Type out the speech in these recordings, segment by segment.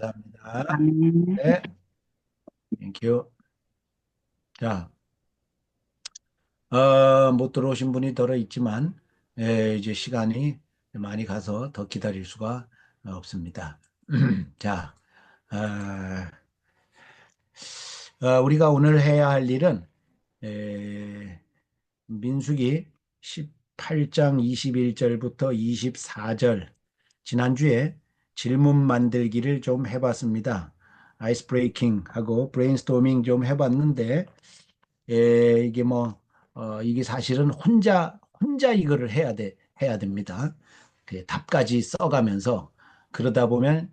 감사합니다. 아멘. 네, 땡큐. 자, 못 들어오신 분이 더러 있지만, 이제 시간이 많이 가서 더 기다릴 수가 없습니다. 자, 어, 우리가 오늘 해야 할 일은, 에, 민수기 18장 21절부터 24절, 지난주에 질문 만들기를 좀 해봤습니다. 아이스 브레이킹 하고 브레인스토밍 좀 해봤는데, 이게 이게 사실은 혼자 이거를 해야 됩니다. 그 답까지 써가면서 그러다 보면,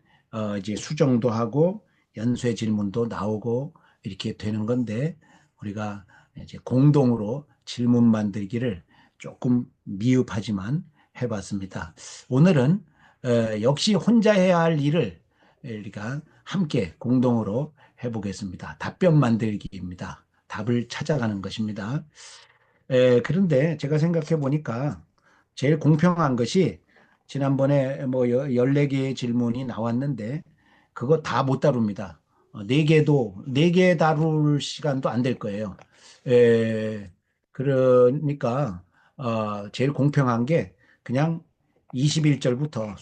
이제 수정도 하고 연쇄 질문도 나오고 이렇게 되는 건데, 우리가 이제 공동으로 질문 만들기를 조금 미흡하지만 해봤습니다. 오늘은, 역시 혼자 해야 할 일을 우리가 함께 공동으로 해보겠습니다. 답변 만들기입니다. 답을 찾아가는 것입니다. 그런데 제가 생각해 보니까 제일 공평한 것이, 지난번에 14개의 질문이 나왔는데 그거 다 못 다룹니다. 4개 다룰 시간도 안 될 거예요. 에, 그러니까 제일 공평한 게 그냥 21절부터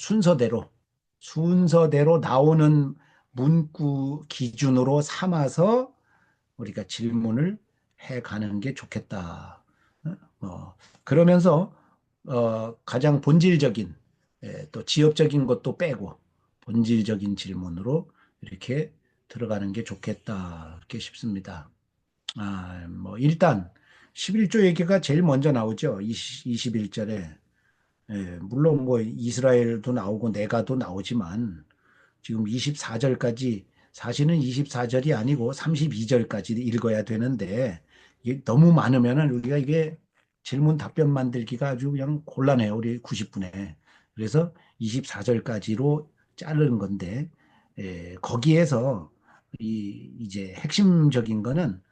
순서대로 나오는 문구 기준으로 삼아서 우리가 질문을 해 가는 게 좋겠다. 그러면서 가장 본질적인, 또 지엽적인 것도 빼고 본질적인 질문으로 이렇게 들어가는 게 좋겠다, 이렇게 싶습니다. 일단 11조 얘기가 제일 먼저 나오죠. 21절에. 물론 이스라엘도 나오고 내가도 나오지만 지금 24절까지, 사실은 24절이 아니고 32절까지 읽어야 되는데 이게 너무 많으면은 우리가 이게 질문 답변 만들기가 아주 그냥 곤란해요. 우리 90분에. 그래서 24절까지로 자르는 건데, 거기에서 이제 핵심적인 거는,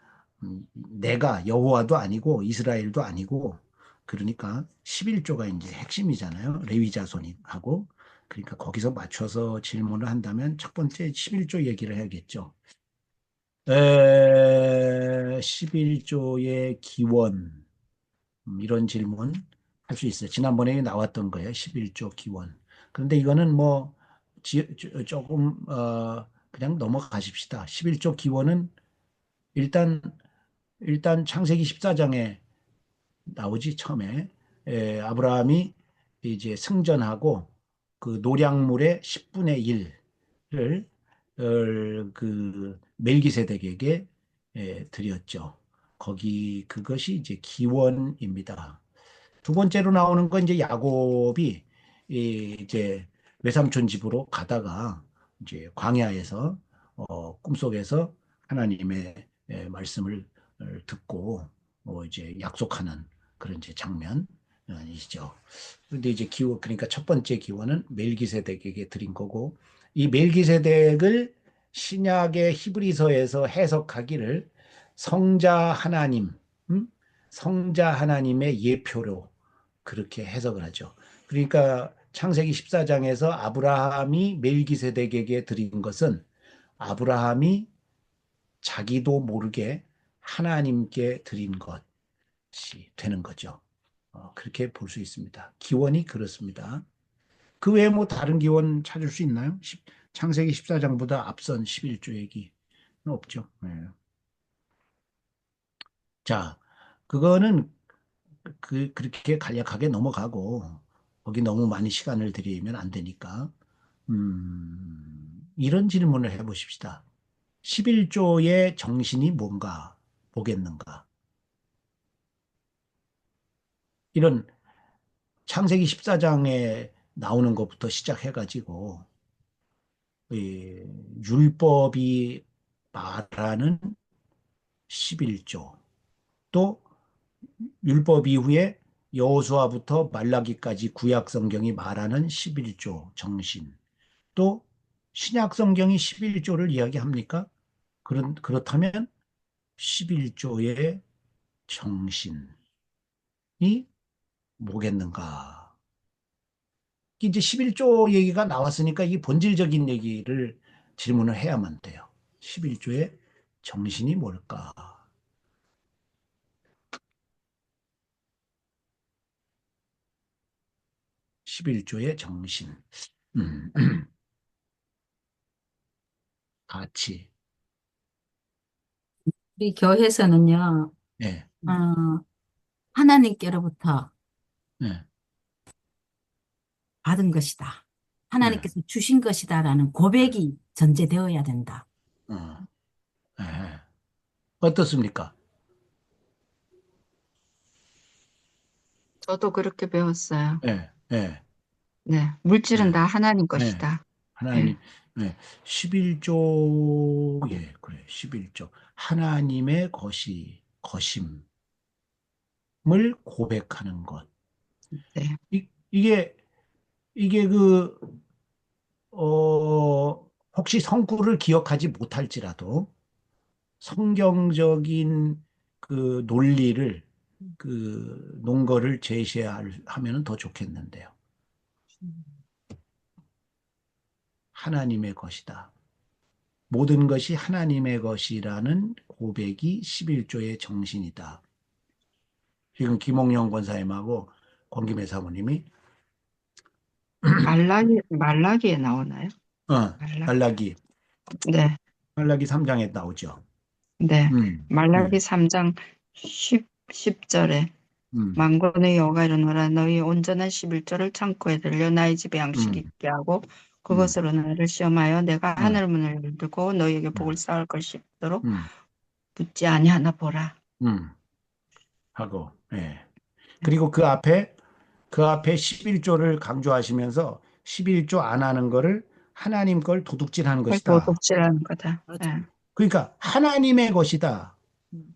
내가 여호와도 아니고 이스라엘도 아니고, 그러니까 11조가 이제 핵심이잖아요. 레위 자손이 하고. 그러니까 거기서 맞춰서 질문을 한다면 첫 번째 11조 얘기를 해야겠죠. 11조의 기원, 이런 질문 할 수 있어요. 지난번에 나왔던 거예요. 11조 기원. 그런데 이거는 조금 그냥 넘어가십시다. 11조 기원은 일단 창세기 14장에 나오지, 처음에. 아브라함이 이제 승전하고 그 노량물의 10분의 1을 그 멜기세덱에게 드렸죠. 그것이 이제 기원입니다. 두 번째로 나오는 건 이제 야곱이 이제 외삼촌 집으로 가다가 이제 광야에서 꿈속에서 하나님의 말씀을 듣고 이제 약속하는 그런 이제 장면이죠. 그런데 이제 그러니까 첫 번째 기원은 멜기세덱에게 드린 거고, 이 멜기세덱을 신약의 히브리서에서 해석하기를 성자 하나님, 음? 성자 하나님의 예표로 그렇게 해석을 하죠. 그러니까 창세기 14장에서 아브라함이 멜기세덱에게 드린 것은 아브라함이 자기도 모르게 하나님께 드린 것이 되는 거죠. 그렇게 볼 수 있습니다. 기원이 그렇습니다. 그 외에 다른 기원 찾을 수 있나요? 창세기 14장보다 앞선 11조 얘기는 없죠. 네. 자, 그거는 그렇게 간략하게 넘어가고, 거기 너무 많이 시간을 들이면 안 되니까, 이런 질문을 해보십시다. 11조의 정신이 뭔가 보겠는가? 이런 창세기 14장에 나오는 것부터 시작해가지고, 이 율법이 말하는 11조, 또 율법 이후에 여호수아부터 말라기까지 구약 성경이 말하는 11조 정신, 또 신약 성경이 11조를 이야기합니까? 그렇다면 11조의 정신이 뭐겠는가? 이제 11조 얘기가 나왔으니까 이 본질적인 얘기를 질문을 해야만 돼요. 11조의 정신이 뭘까? 11조의 정신. 음, 가치. 우리 교회에서는요, 예, 어, 하나님께로부터 예, 받은 것이다. 예, 하나님께서 주신 것이다라는 고백이 전제되어야 된다. 어, 예. 어떻습니까? 저도 그렇게 배웠어요. 예, 예, 네. 물질은 다 예, 하나님 예. 것이다. 예. 하나님, 예. 11조, 예, 그래, 11조. 하나님의 것임을 고백하는 것. 네. 이게, 이게 혹시 성구를 기억하지 못할지라도 성경적인 그 논리를, 그 논거를 제시하면 더 좋겠는데요. 하나님의 것이다. 모든 것이 하나님의 것이라는 고백이 11조의 정신이다. 지금 김옥영 권사님하고 권김혜 사모님이 말라기에 나오나요? 말라기. 말라기 네. 3장에 나오죠. 네. 음, 말라기 음, 3장 10절에 음, 만군의 여호와가 이르노라 너희 온전한 11조를 창고에 들려 나의 집에 양식 음, 있게 하고 음, 그것으로 나를 시험하여 내가 어, 하늘 문을 열고 너희에게 복을 음, 쌓을 것이 있도록 음, 붙지 아니하나 보라. 음, 하고, 예. 그리고 그 앞에 11조를 강조하시면서 11조 안 하는 거를 하나님 걸 도둑질하는 그걸 것이다. 도둑질하는 거다. 맞아. 예. 그러니까 하나님의 것이다. 음,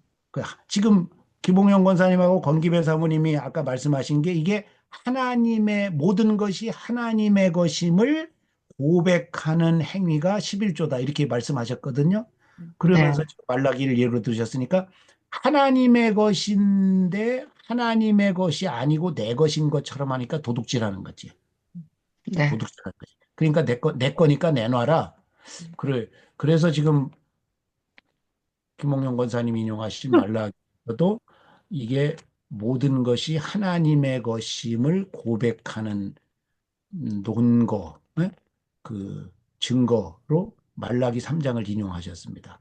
지금 김홍영 권사님하고 권기배 사모님이 아까 말씀하신 게 이게 하나님의 모든 것이 하나님의 것임을 고백하는 행위가 11조다. 이렇게 말씀하셨거든요. 네. 그러면서 지금 말라기를 예로 드셨으니까 하나님의 것인데 하나님의 것이 아니고 내 것인 것처럼 하니까 도둑질하는 거지. 네. 도둑질하는 거지. 그러니까 내 거니까 내놔라. 그래. 그래서 지금 김홍영 권사님 인용하신 말라기도 이게 모든 것이 하나님의 것임을 고백하는 논거, 예? 그 증거로 말라기 3장을 인용하셨습니다.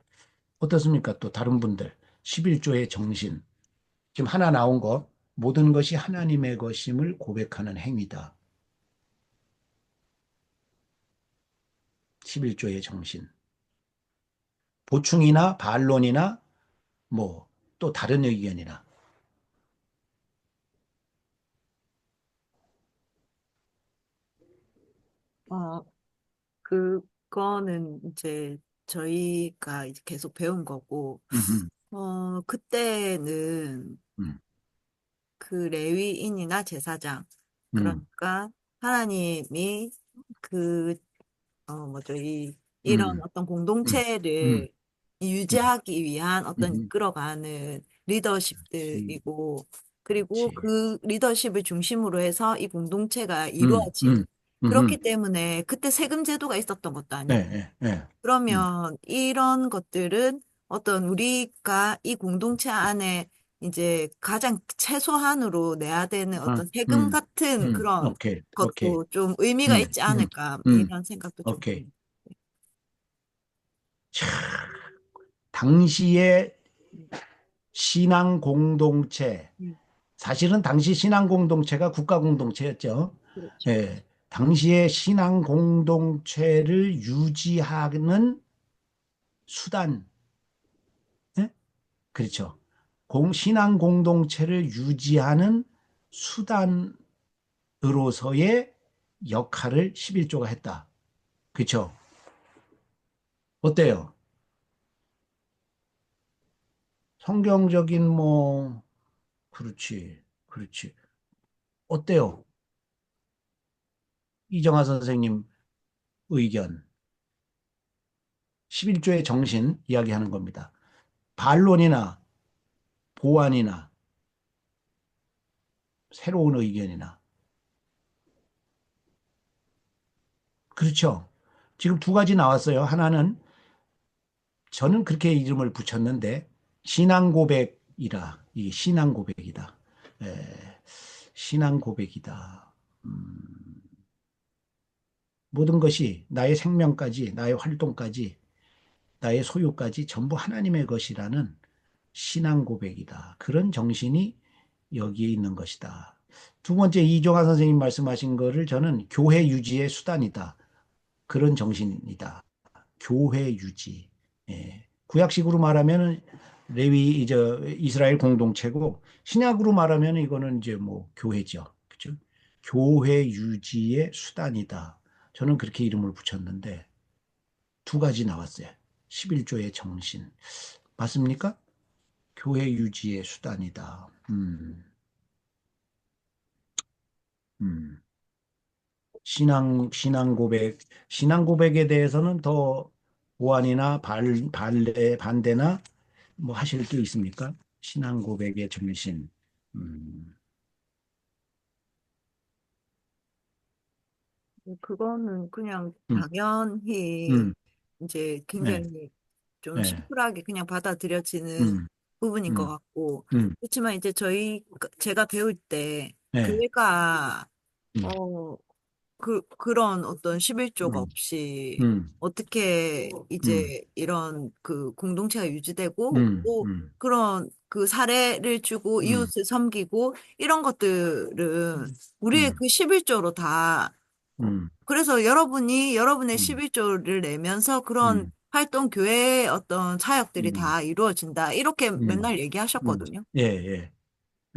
어떻습니까? 또 다른 분들 11조의 정신 지금 하나 나온 거 모든 것이 하나님의 것임을 고백하는 행위다. 11조의 정신. 보충이나 반론이나 뭐 또 다른 의견이나 어, 그거는 이제 저희가 이제 계속 배운 거고, 음, 그때는 음, 그 레위인이나 제사장, 음, 그러니까 하나님이 그, 뭐죠, 이런 음, 어떤 음, 음, 공동체를 음, 유지하기 위한 어떤 음, 이끌어가는 그렇지, 리더십들이고, 그리고 그렇지. 그 리더십을 중심으로 해서 이 공동체가 음, 이루어지는. 음, 그렇기 음, 때문에 그때 세금 제도가 있었던 것도 예, 아니고, 예, 예. 음, 그러면 이런 것들은 어떤 우리가 이 공동체 안에 이제 가장 최소한으로 내야 되는 아, 어떤 세금 같은 그런 오케이, 오케이. 것도 좀 의미가 음, 있지 음, 않을까 음, 이런 생각도 좀 오케이. 듭니다. 차, 당시의 신앙 공동체, 음, 사실은 당시 신앙 공동체가 국가 공동체였죠. 그렇죠. 예, 당시의 신앙 공동체를 유지하는 수단, 예? 그렇죠. 신앙 공동체를 유지하는 수단으로서의 역할을 11조가 했다. 그렇죠. 어때요? 성경적인 뭐 그렇지. 그렇지. 어때요? 이정아 선생님 의견. 11조의 정신 이야기하는 겁니다. 반론이나 보완이나 새로운 의견이나. 그렇죠. 지금 두 가지 나왔어요. 하나는 저는 그렇게 이름을 붙였는데 신앙 고백이라. 이 신앙 고백이다. 신앙 고백이다. 모든 것이 나의 생명까지, 나의 활동까지, 나의 소유까지 전부 하나님의 것이라는 신앙 고백이다. 그런 정신이 여기에 있는 것이다. 두 번째, 이종화 선생님 말씀하신 거를 저는 교회 유지의 수단이다. 그런 정신이다. 교회 유지. 구약식으로 말하면 레위 이스라엘 공동체고, 신약으로 말하면 이거는 이제 뭐 교회죠. 그죠? 교회 유지의 수단이다. 저는 그렇게 이름을 붙였는데 두 가지 나왔어요. 11조의 정신. 맞습니까? 교회 유지의 수단이다. 음. 신앙 고백에 대해서는 더 보완이나 반대나 뭐 하실 게 있습니까? 신앙 고백의 정신. 음, 그거는 그냥 음, 당연히 음, 이제 네, 굉장히 좀 네, 심플하게 그냥 받아들여지는 음, 부분인 것 음, 같고, 음, 그렇지만 이제 제가 배울 때 네, 교회가 음, 어, 그런 어떤 11조가 음, 없이 음, 어떻게 음, 이제 이런 그 공동체가 유지되고 음, 또 음, 그런 그 사례를 주고 음, 이웃을 섬기고 이런 것들은 우리의 음, 그 11조로 다 음, 그래서 여러분이 여러분의 음, 11조를 내면서 그런 음, 활동 교회의 어떤 사역들이 음, 다 이루어진다. 이렇게 음, 맨날 얘기하셨거든요. 예, 예,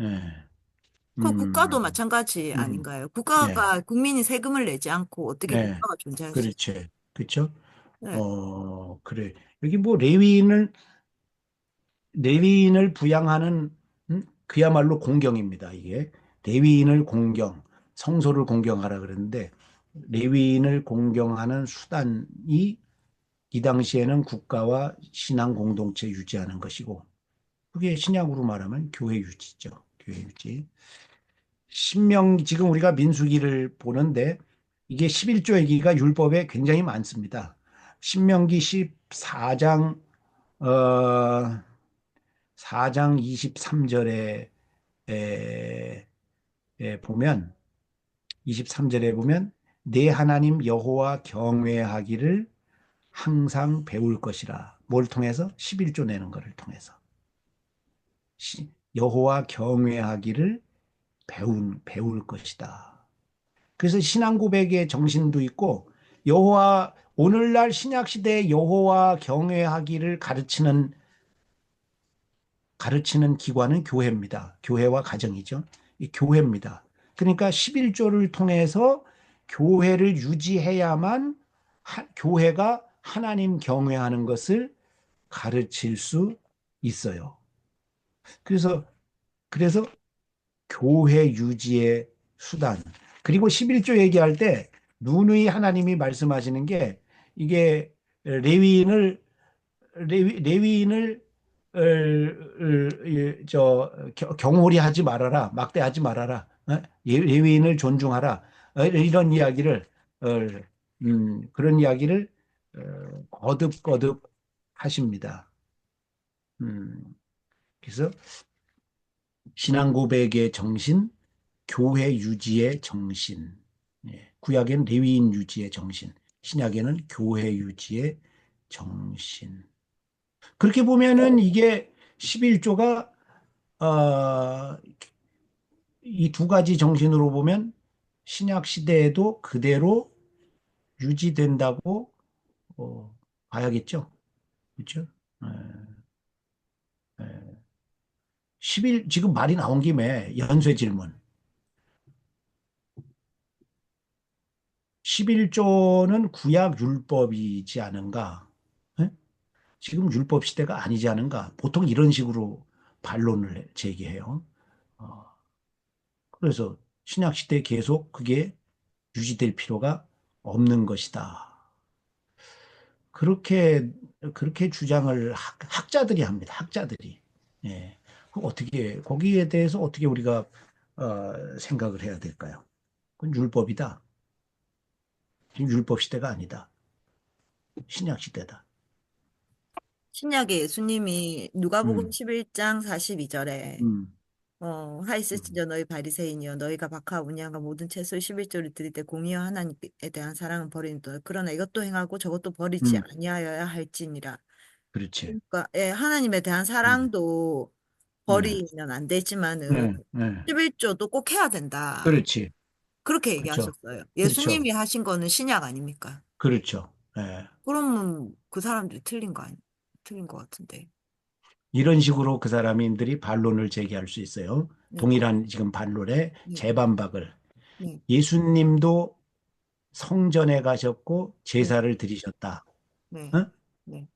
예, 그 국가도 음, 마찬가지 음, 아닌가요? 예, 국가가 국민이 세금을 내지 않고 어떻게 예, 국가가 존재할 수 있어요? 그렇지, 그렇죠? 네. 그래. 여기 뭐 레위인을 부양하는 그야말로 공경입니다. 이게 레위인을 공경, 성소를 공경하라 그랬는데 레위인을 공경하는 수단이 이 당시에는 국가와 신앙 공동체 유지하는 것이고 그게 신약으로 말하면 교회 유지죠. 교회 유지. 신명 지금 우리가 민수기를 보는데 이게 11조 얘기가 율법에 굉장히 많습니다. 신명기 14장 4장 23절에 보면 23절에 보면 내 하나님 여호와 경외하기를 항상 배울 것이라. 뭘 통해서? 11조 내는 것을 통해서. 여호와 경외하기를 배울 것이다. 그래서 신앙 고백의 정신도 있고 여호와 오늘날 신약 시대의 여호와 경외하기를 가르치는 기관은 교회입니다. 교회와 가정이죠. 이 교회입니다. 그러니까 11조를 통해서 교회를 유지해야만 교회가 하나님 경외하는 것을 가르칠 수 있어요. 그래서 그래서 교회 유지의 수단. 그리고 11조 얘기할 때 누누이 하나님이 말씀하시는 게 이게 레위인을 레위인을 경홀히 하지 말아라, 막대하지 말아라, 레위인을 존중하라, 이런 이야기를 어, 그런 이야기를 거듭거듭 하십니다. 음, 그래서 신앙 고백의 정신, 교회 유지의 정신, 구약에는 레위인 유지의 정신, 신약에는 교회 유지의 정신. 그렇게 보면은 이게 11조가 이 두 가지 정신으로 보면 신약 시대에도 그대로 유지된다고 봐야겠죠. 그렇죠? 에, 에. 지금 말이 나온 김에 연쇄 질문. 11조는 구약 율법이지 않은가? 에? 지금 율법 시대가 아니지 않은가? 보통 이런 식으로 반론을 제기해요. 어, 그래서 신약 시대에 계속 그게 유지될 필요가 없는 것이다. 그렇게 그렇게 주장을 학자들이 합니다. 학자들이. 예. 어떻게 거기에 대해서 어떻게 우리가 생각을 해야 될까요? 그건 율법이다. 지금 율법 시대가 아니다. 신약 시대다. 신약에 예수님이 누가복음 음, 11장 42절에 음, 하이스치저 너희 바리새인이여 너희가 박하와 문양과 모든 채소의 11조를 드릴 때 공의와 하나님에 대한 사랑은 버리는도다. 그러나 이것도 행하고 저것도 버리지 음, 아니하여야 할지니라. 그렇지. 그러니까 하나님에 대한 음, 사랑도 네, 버리면 안 되지만은 네, 네. 11조도 꼭 해야 된다. 그렇지. 그렇게 그렇죠. 얘기하셨어요. 그렇죠. 예수님이 하신 거는 신약 아닙니까? 그렇죠. 예. 그러면 그 사람들이 틀린 거 아니? 틀린 거 같은데. 이런 식으로 그 사람들이 반론을 제기할 수 있어요. 네, 동일한 지금 반론에 네, 재반박을. 네, 예수님도 성전에 가셨고 네, 제사를 드리셨다. 네, 어? 네.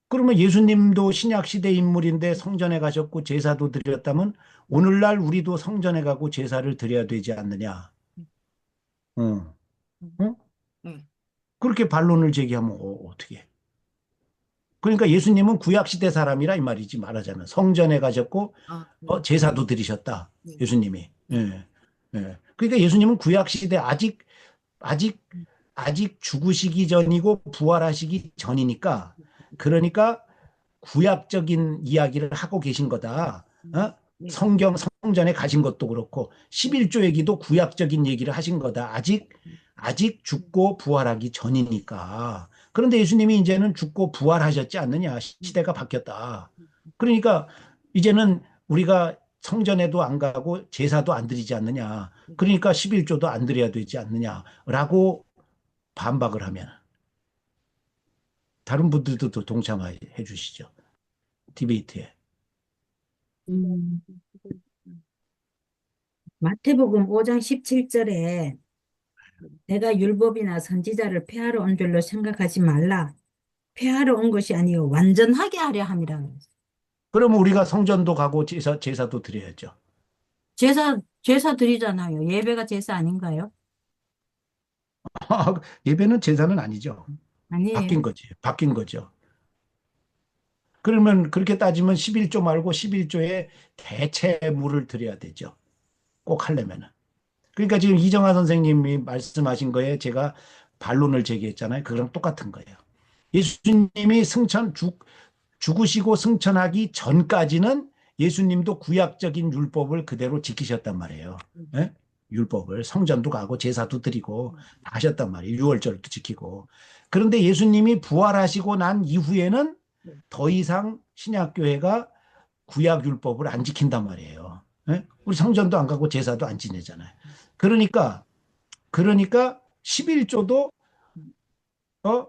그러면 예수님도 신약 시대 인물인데 성전에 가셨고 제사도 드렸다면 오늘날 우리도 성전에 가고 제사를 드려야 되지 않느냐? 어. 음, 어? 네. 그렇게 반론을 제기하면 어떻게? 그러니까 예수님은 구약 시대 사람이라 이 말이지 말하자면 성전에 가셨고 아, 네, 제사도 드리셨다. 네, 예수님이. 네. 예. 예. 그러니까 예수님은 구약 시대 아직 아직 죽으시기 전이고 부활하시기 전이니까 그러니까 구약적인 이야기를 하고 계신 거다. 어? 네. 성전에 가신 것도 그렇고 11조 얘기도 구약적인 얘기를 하신 거다. 아직 죽고 부활하기 전이니까. 그런데 예수님이 이제는 죽고 부활하셨지 않느냐. 시대가 바뀌었다. 그러니까 이제는 우리가 성전에도 안 가고 제사도 안 드리지 않느냐. 그러니까 11조도 안 드려야 되지 않느냐라고 반박을 하면 다른 분들도 또 동참해 주시죠. 디베이트에. 음, 마태복음 5장 17절에 내가 율법이나 선지자를 폐하러 온 줄로 생각하지 말라. 폐하러 온 것이 아니요 완전하게 하려 함이라. 그러면 우리가 성전도 가고 제사도 드려야죠. 제사 드리잖아요. 예배가 제사 아닌가요? 예배는 제사는 아니죠. 바뀐 아니에요. 거지. 바뀐 거죠. 그러면 그렇게 따지면 11조 말고 11조에 대체물을 드려야 되죠. 꼭 하려면은. 그러니까 지금 이정하 선생님이 말씀하신 거에 제가 반론을 제기했잖아요. 그거랑 똑같은 거예요. 예수님이 죽으시고 승천하기 전까지는 예수님도 구약적인 율법을 그대로 지키셨단 말이에요. 예? 율법을 성전도 가고 제사도 드리고 다 하셨단 말이에요. 유월절도 지키고. 그런데 예수님이 부활하시고 난 이후에는 더 이상 신약교회가 구약 율법을 안 지킨단 말이에요. 예? 우리 성전도 안 가고 제사도 안 지내잖아요. 그러니까 11조도 어?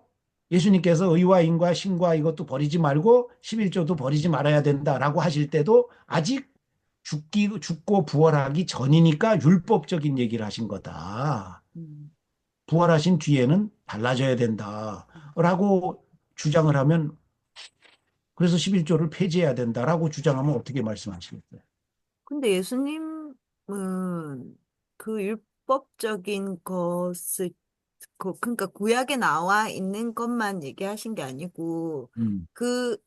예수님께서 의와 인과 신과 이것도 버리지 말고 11조도 버리지 말아야 된다라고 하실 때도 아직 죽고 부활하기 전이니까 율법적인 얘기를 하신 거다. 음, 부활하신 뒤에는 달라져야 된다라고 주장을 하면 그래서 11조를 폐지해야 된다라고 주장하면 어떻게 말씀하시겠어요? 근데 예수님은 그 율법적인 것을 그러니까 구약에 나와 있는 것만 얘기하신 게 아니고 음, 그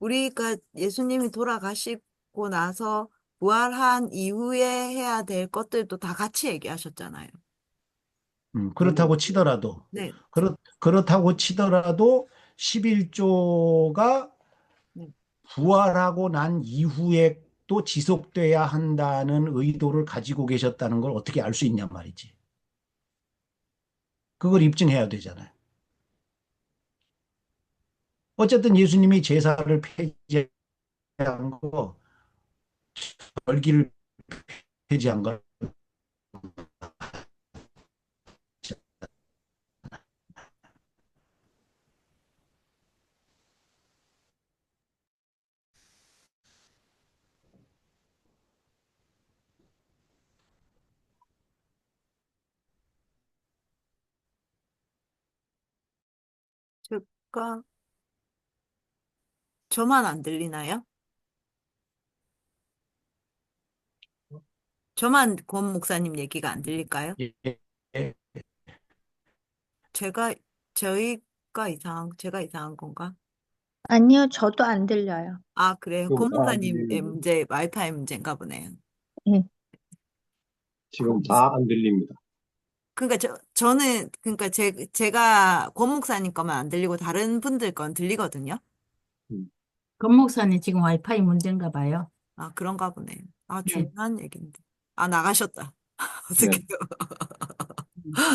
우리가 예수님이 돌아가시고 나서 부활한 이후에 해야 될 것들도 다 같이 얘기하셨잖아요. 그렇다고 치더라도 네, 그렇다고 치더라도 11조가 네. 부활하고 난 이후에 또 지속돼야 한다는 의도를 가지고 계셨다는 걸 어떻게 알 수 있냔 말이지. 그걸 입증해야 되잖아요. 어쨌든 예수님이 제사를 폐지한 거, 절기를 폐지한 거, 제가 저만 안 들리나요? 저만 권 목사님 얘기가 안 들릴까요? 예, 예, 제가 제가 이상한 건가? 아니요, 저도 안 들려요. 아, 그래요. 지금 권 다 안 목사님의 들립니다. 문제, 와이파이 문제인가 보네요. 예. 지금 다 안 들립니다. 그러니까 저는 그러니까 제가 권 목사님 거만 안 들리고 다른 분들 건 들리거든요. 음, 권 목사님 지금 와이파이 문제인가 봐요. 아, 그런가 보네. 아, 네. 중요한 얘기인데. 아, 나가셨다. 네. 어떡해요.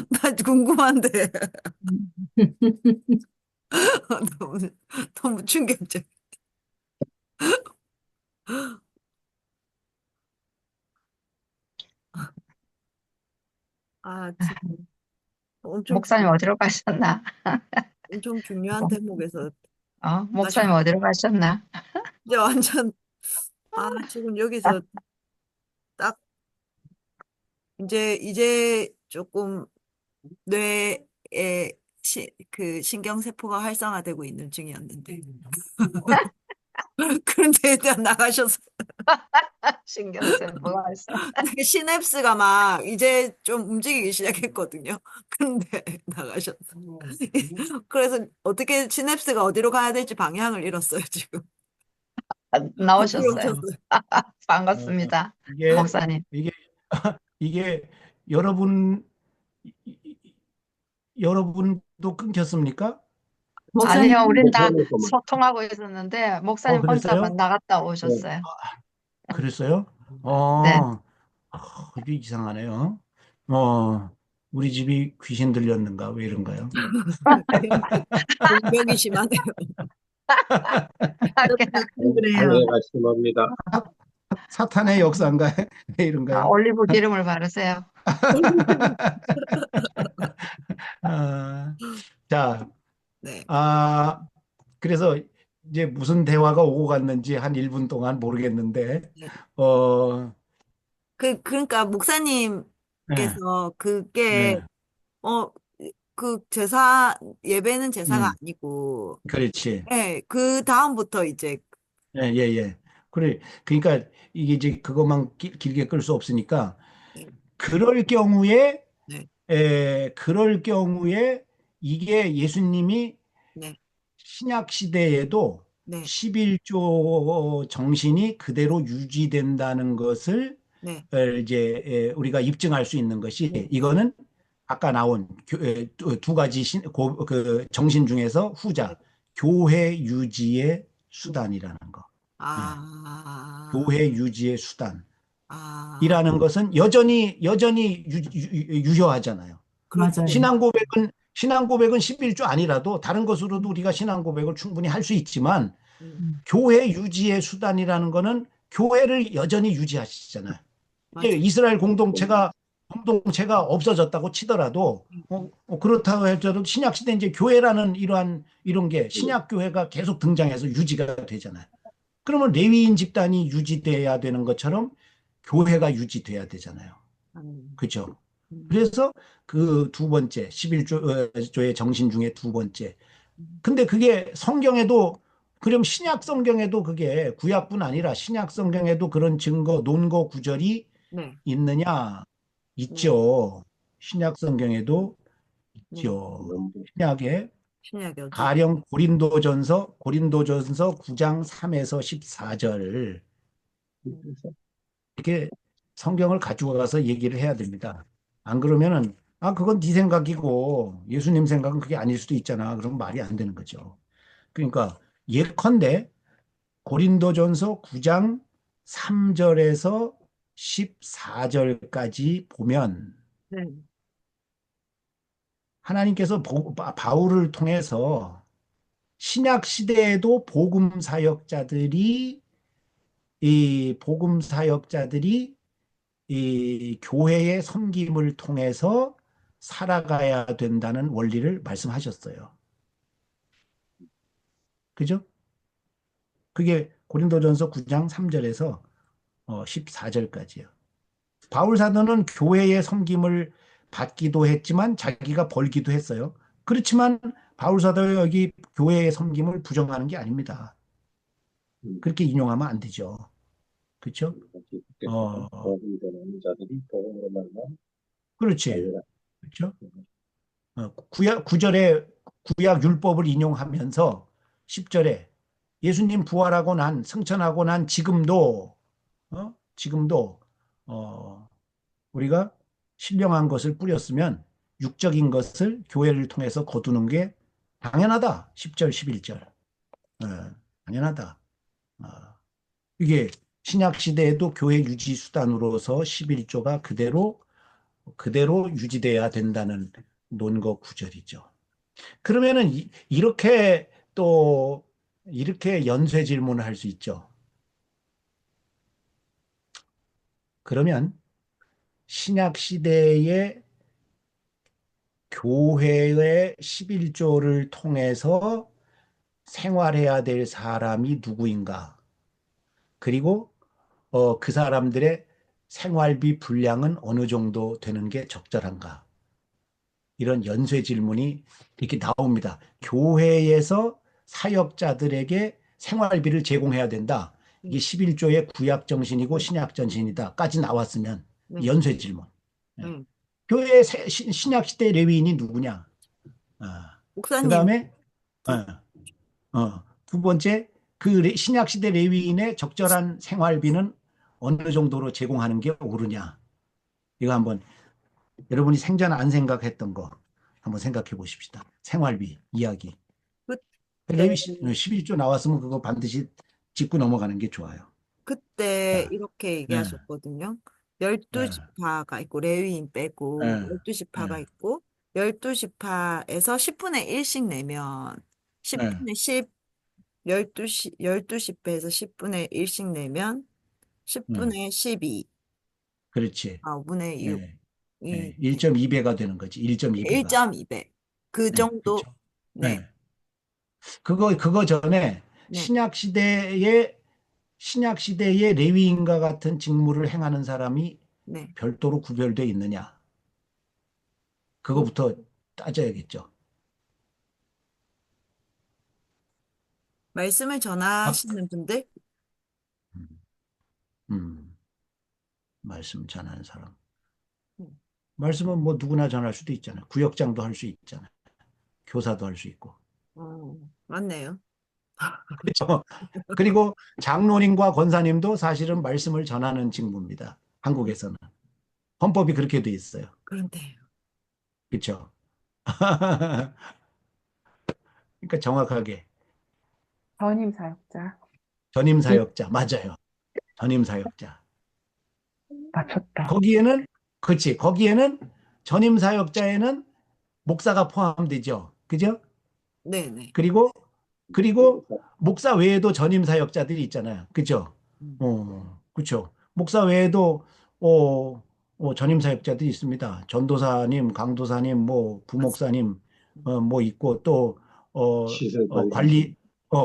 나 궁금한데. 너무, 너무 충격적. 아, 지금 엄청, 목사님 어디로 가셨나? 엄청 중요한 대목에서 목사님 나가셨, 어디로 가셨나? 이제 완전, 아, 지금 여기서 딱, 이제 조금 뇌에 그 신경세포가 활성화되고 있는 중이었는데. 그런데 일단 나가셔서 신경 쓰는 뭐가 있어? 그 시냅스가 막 이제 좀 움직이기 시작했거든요. 근데 나가셨어. 그래서 어떻게 시냅스가 어디로 가야 될지 방향을 잃었어요, 지금. 어디로 나오셨어요. 오셨어요? 반갑습니다. 이게 목사님. 이게 이게 여러분 여러분도 끊겼습니까? 목사님, 아니요, 우린 다 목사님 거만. 소통하고 있었는데 목사님 혼자만 그랬어요? 나갔다 네. 오셨어요. 그랬어요? 네. 이게 이상하네요. 우리 집이 귀신 들렸는가? 왜 이런가요? 공격이 심하네요. 저도 가끔 그래요. 네, 말씀합니다. 사탄의 역사인가? 왜 이런가요? 올리브 기름을 바르세요. 아, 자, 네. 그래서 이제 무슨 대화가 오고 갔는지 한 1분 동안 모르겠는데, 네. 어, 그러니까 네, 목사님께서 그게, 네, 어, 예배는 제사가 음, 아니고, 그렇지. 예, 그 다음부터 이제, 예, 예, 예. 그래, 그러니까 이게 이제 그것만 길게 끌 수 없으니까, 네, 그럴 경우에, 네, 그럴 경우에 이게 예수님이 네, 신약 시대에도 네, 11조 정신이 그대로 유지된다는 것을 네, 이제 우리가 입증할 수 있는 것이 이거는 아까 나온 두 가지 그 정신 중에서 네, 후자 교회 유지의 수단이라는 거. 예, 아, 교회 유지의 수단이라는 아, 것은 여전히 유효하잖아요. 맞아요. 신앙 고백은 11조 아니라도 다른 것으로도 우리가 신앙 고백을 충분히 할 수 있지만 음, 교회 유지의 수단이라는 거는 교회를 여전히 유지하시잖아요. 이게 맞아. 이스라엘 공동체가 없어졌다고 치더라도 그렇다고 해도 신약 시대 이제 교회라는 이런 게 신약 교회가 계속 등장해서 유지가 되잖아요. 그러면 레위인 집단이 유지돼야 되는 것처럼 교회가 유지돼야 되잖아요. 그죠? 음, 그래서 그 두 번째 11조의 정신 중에 두 번째. 음, 근데 그게 성경에도 그럼 신약 성경에도 그게 구약뿐 아니라 신약 성경에도 그런 증거 논거 구절이 네, 있느냐? 네, 있죠. 신약 성경에도 네. 있죠. 신약에 신약이 어디? 가령 고린도전서 9장 3에서 14절 이렇게 성경을 가지고 가서 얘기를 해야 됩니다. 안 그러면은 그건 네 생각이고 예수님 생각은 그게 아닐 수도 있잖아. 그럼 말이 안 되는 거죠. 그러니까 예컨대 고린도전서 9장 3절에서 14절까지 보면 네, 하나님께서 바울을 통해서 신약 시대에도 복음 사역자들이 이 교회의 섬김을 통해서 살아가야 된다는 원리를 말씀하셨어요. 그죠? 그게 고린도전서 9장 3절에서 14절까지요. 바울 사도는 교회의 섬김을 받기도 했지만 자기가 벌기도 했어요. 그렇지만 바울 사도가 여기 교회의 섬김을 부정하는 게 아닙니다. 그렇게 인용하면 안 되죠. 그렇죠? 어, 복음을 전하는 자들이 복음으로 말미암아 그렇지. 살리라. 그렇죠? 구절에 구약 율법을 인용하면서 10절에 예수님 부활하고 승천하고 난 지금도, 우리가 신령한 것을 뿌렸으면 육적인 것을 교회를 통해서 거두는 게 당연하다. 10절, 11절. 당연하다. 어, 이게 신약 시대에도 교회 유지 수단으로서 11조가 그대로 유지돼야 된다는 논거 구절이죠. 그러면은 이렇게 또 이렇게 연쇄 질문을 할 수 있죠. 그러면 신약 시대의 교회의 11조를 통해서 생활해야 될 사람이 누구인가? 그리고 그 사람들의 생활비 분량은 어느 정도 되는 게 적절한가? 이런 연쇄 질문이 이렇게 나옵니다. 교회에서 사역자들에게 생활비를 제공해야 된다. 이게 11조의 구약 정신이고 신약 정신이다까지 나왔으면 네. 연쇄 질문. 네. 교회 신약 시대 레위인이 누구냐? 그 목사님, 다음에 두 번째 그 신약 시대 레위인의 적절한 생활비는 어느 정도로 제공하는 게 옳으냐? 이거 한번 여러분이 생전 안 생각했던 거 한번 생각해 보십시다. 생활비 이야기. 그때, 레위 11조 나왔으면 그거 반드시 짚고 넘어가는 게 좋아요. 그때 자, 이렇게 예, 얘기하셨거든요. 예, 12지파가 있고, 레위인 빼고, 예, 12지파가 예, 있고, 12지파에서 10분의 1씩 내면, 예, 10분의 10, 12지파에서 10분의 1씩 내면, 예. 10분의 12, 그렇지. 5분의 예, 6이 예. 1.2배가 되는 거지. 1.2배가. 1.2배. 그 예, 정도, 그렇죠. 네, 예. 그거 전에 네, 신약 시대의 레위인과 같은 직무를 행하는 사람이 네. 별도로 구별되어 있느냐? 그거부터 따져야겠죠. 말씀을 아, 전하시는 분들, 음, 음, 말씀 전하는 사람. 음, 말씀은 뭐 누구나 전할 수도 있잖아요. 구역장도 할 수 있잖아요. 교사도 할 수 있고. 맞네요. 그렇죠. 그리고 장로님과 권사님도 사실은 말씀을 전하는 직무입니다. 한국에서는. 헌법이 그렇게 돼 있어요. 그런데, 그렇죠. 그러니까 정확하게 전임 사역자. 전임 사역자 맞아요. 전임 사역자. 맞췄다. 거기에는 그렇지. 거기에는 전임 사역자에는 목사가 포함되죠. 그죠? 네네. 그리고 목사 외에도 전임 사역자들이 있잖아요. 그죠? 음. 그렇죠. 목사 외에도 어, 전임 사역자들이 있습니다. 전도사님, 강도사님, 뭐 맞습니다. 부목사님 뭐 있고 또 시설 관리,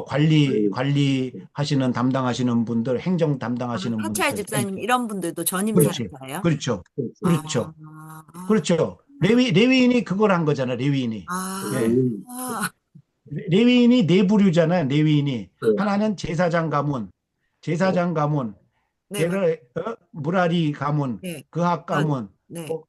관리, 관리하시는 담당하시는 분들, 행정 담당하시는 사찰 분들 다 집사님, 있죠. 이런 분들도 전임 그렇지. 사역자예요? 그렇죠. 그렇죠. 그렇죠. 아, 그렇죠. 레위인이 그걸 한 거잖아. 레위인이. 예. 아, 레위인이 네 부류잖아요. 레위인이 네. 하나는 제사장 가문, 네, 맞, 무라리 가문, 네, 그학 가문, 네, 또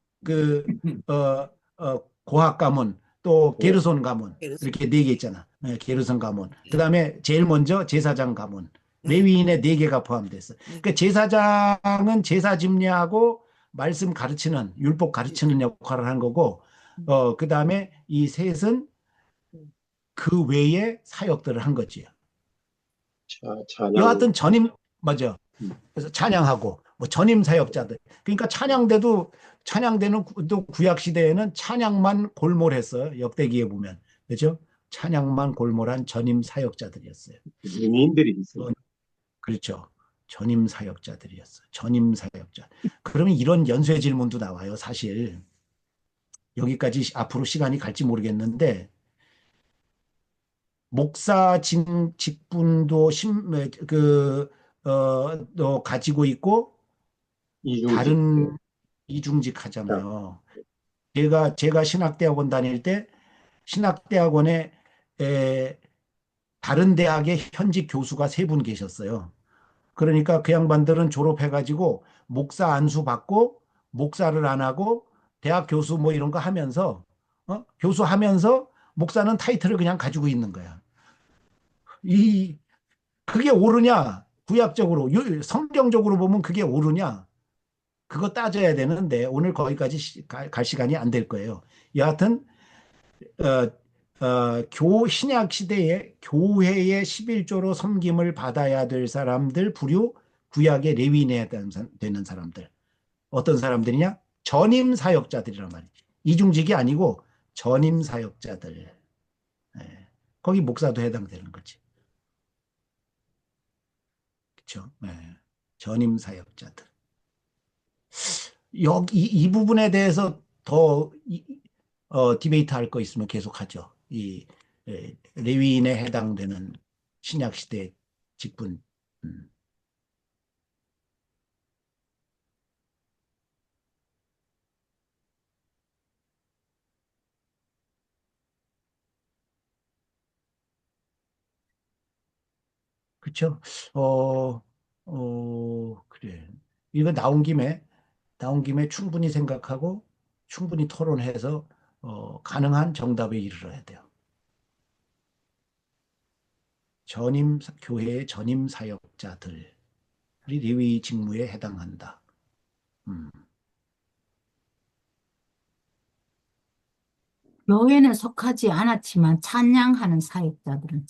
고학 가문, 또 네. 게르손 가문 그래서, 이렇게 네 개 있잖아. 네, 게르손 가문. 그다음에 제일 먼저 제사장 가문. 네, 레위인의 네 개가 포함됐어. 네, 그러니까 제사장은 제사 집례하고 말씀 가르치는 율법 가르치는 역할을 한 거고, 그다음에 이 셋은 그 외에 사역들을 한 거지. 찬양, 여하튼 맞아. 음, 그래서 찬양하고, 뭐 전임 사역자들. 그러니까 찬양대는 또 구약 시대에는 찬양만 골몰했어요. 역대기에 보면. 그죠? 찬양만 골몰한 전임 사역자들이었어요. 유민들이 있어요. 그렇죠. 전임 사역자들이었어요. 전임 사역자. 그러면 이런 연쇄 질문도 나와요. 사실. 여기까지 앞으로 시간이 갈지 모르겠는데, 목사 직분도 또 가지고 있고 이중직, 다른 이중직 하잖아요. 제가 신학대학원 다닐 때 신학대학원에 에, 다른 대학의 현직 교수가 세 분 계셨어요. 그러니까 그 양반들은 졸업해가지고 목사 안수 받고 목사를 안 하고 대학 교수 뭐 이런 거 하면서 교수하면서 목사는 타이틀을 그냥 가지고 있는 거야. 이 그게 옳으냐? 구약적으로, 성경적으로 보면 그게 옳으냐? 그거 따져야 되는데 오늘 거기까지 갈 시간이 안 될 거예요. 여하튼 신약 시대에 교회의 11조로 섬김을 받아야 될 사람들 부류 구약의 레위인에 해당되는 사람들. 어떤 사람들이냐? 전임 사역자들이란 말이지. 이중직이 아니고 전임 사역자들. 예. 거기 목사도 해당되는 거지. 그렇죠? 예. 전임 사역자들. 이 부분에 대해서 더 디베이트 할 거 있으면 계속하죠. 레위인에 해당되는 신약 시대 직분. 그렇죠? 그래. 이거 나온 김에 충분히 생각하고 충분히 토론해서 가능한 정답에 이르러야 돼요. 교회의 전임 사역자들이 레위 직무에 해당한다. 교회는 속하지 않았지만 찬양 사역자들은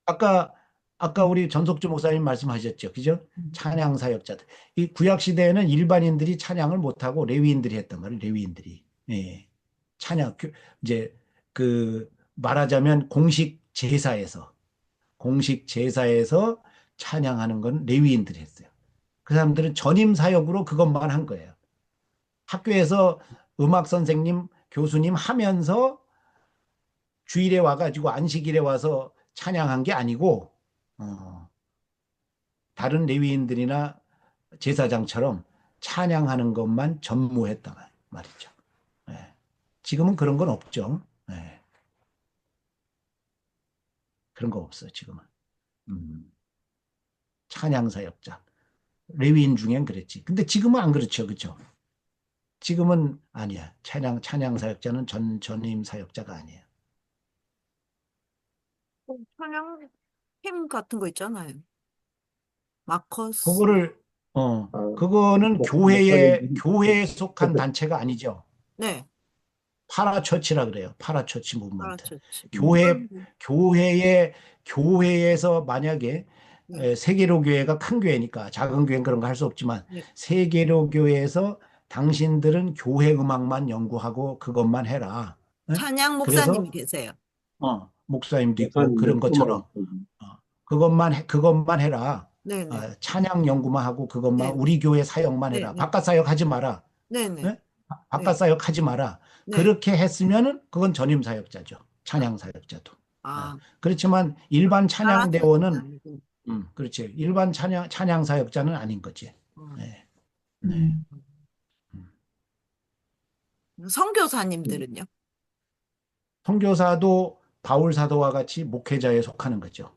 아까 우리 전석주 목사님 말씀하셨죠. 그죠? 찬양 사역자들. 이 구약 시대에는 일반인들이 찬양을 못하고 레위인들이 했단 말이에요. 레위인들이. 예. 이제 말하자면 공식 제사에서 찬양하는 건 레위인들이 했어요. 그 사람들은 전임 사역으로 그것만 한 거예요. 학교에서 음악 선생님, 교수님 하면서 주일에 와가지고 안식일에 와서 찬양한 게 아니고 다른 레위인들이나 제사장처럼 찬양하는 것만 전무했단 말이죠. 예. 지금은 그런 건 없죠. 예. 그런 거 없어요, 지금은. 찬양 사역자. 레위인 중엔 그랬지. 근데 지금은 안 그렇죠. 그렇죠? 지금은 아니야. 찬양 사역자는 전임 사역자가 아니에요. 찬양 팀 같은 거 있잖아요. 마커스. 그거는 교회에 속한 단체가 아니죠. 네. 파라처치라 그래요. 파라처치 무브먼트. 파라처치. 교회에서 만약에 세계로 교회가 큰 교회니까 작은 교회는 그런 거 할 수 없지만 네. 세계로 교회에서 당신들은 교회 음악만 연구하고 그것만 해라. 찬양 그래서 목사님이 계세요. 목사님도 있고 그런 것처럼 그것만 해라. 네네. 찬양 연구만 하고 그것만 네. 우리 교회 사역만 해라. 네. 바깥 사역하지 마라. 네네. 네? 바깥 사역하지 마라. 네. 그렇게 했으면은 그건 전임 사역자죠. 찬양 사역자도. 아, 그렇지만 일반 찬양대원은 아니고. 그렇지. 일반 찬양 사역자는 아닌 거지. 네. 네. 선교사님들은요? 선교사도 바울 사도와 같이 목회자에 속하는 거죠.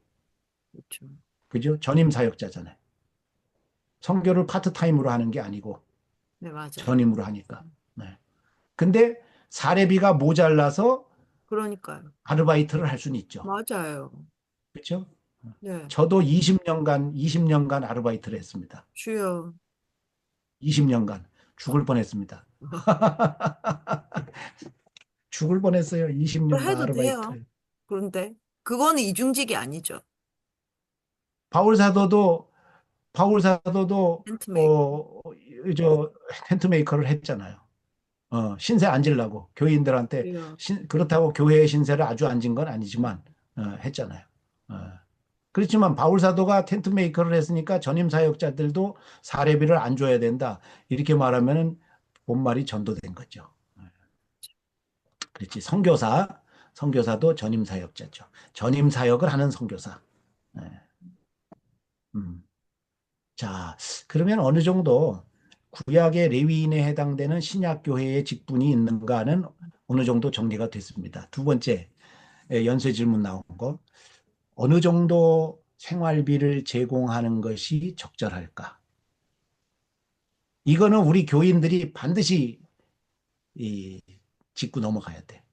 그렇죠. 그죠? 전임 사역자잖아요. 선교를 파트타임으로 하는 게 아니고 네, 맞아요. 전임으로 하니까. 네. 근데 사례비가 모자라서 그러니까요. 아르바이트를 할 수는 있죠. 맞아요. 그렇죠? 네. 저도 20년간 아르바이트를 했습니다. 주요. 20년간 죽을 뻔했습니다. 죽을 뻔했어요. 20년간 해도 돼요. 아르바이트. 그런데 그거는 이중직이 아니죠. 바울 사도도 텐트메이커. 텐트 메이커를 했잖아요. 신세 안 지려고 교인들한테 그래요. 그렇다고 교회의 신세를 아주 안 진 건 아니지만 했잖아요. 그렇지만 바울 사도가 텐트 메이커를 했으니까 전임 사역자들도 사례비를 안 줘야 된다. 이렇게 말하면은 본말이 전도된 거죠. 그렇지. 선교사도 전임 사역자죠. 전임 사역을 하는 선교사. 자, 그러면 어느 정도 구약의 레위인에 해당되는 신약 교회의 직분이 있는가는 어느 정도 정리가 됐습니다. 두 번째 연쇄 질문 나온 거. 어느 정도 생활비를 제공하는 것이 적절할까? 이거는 우리 교인들이 반드시 짚고 넘어가야 돼.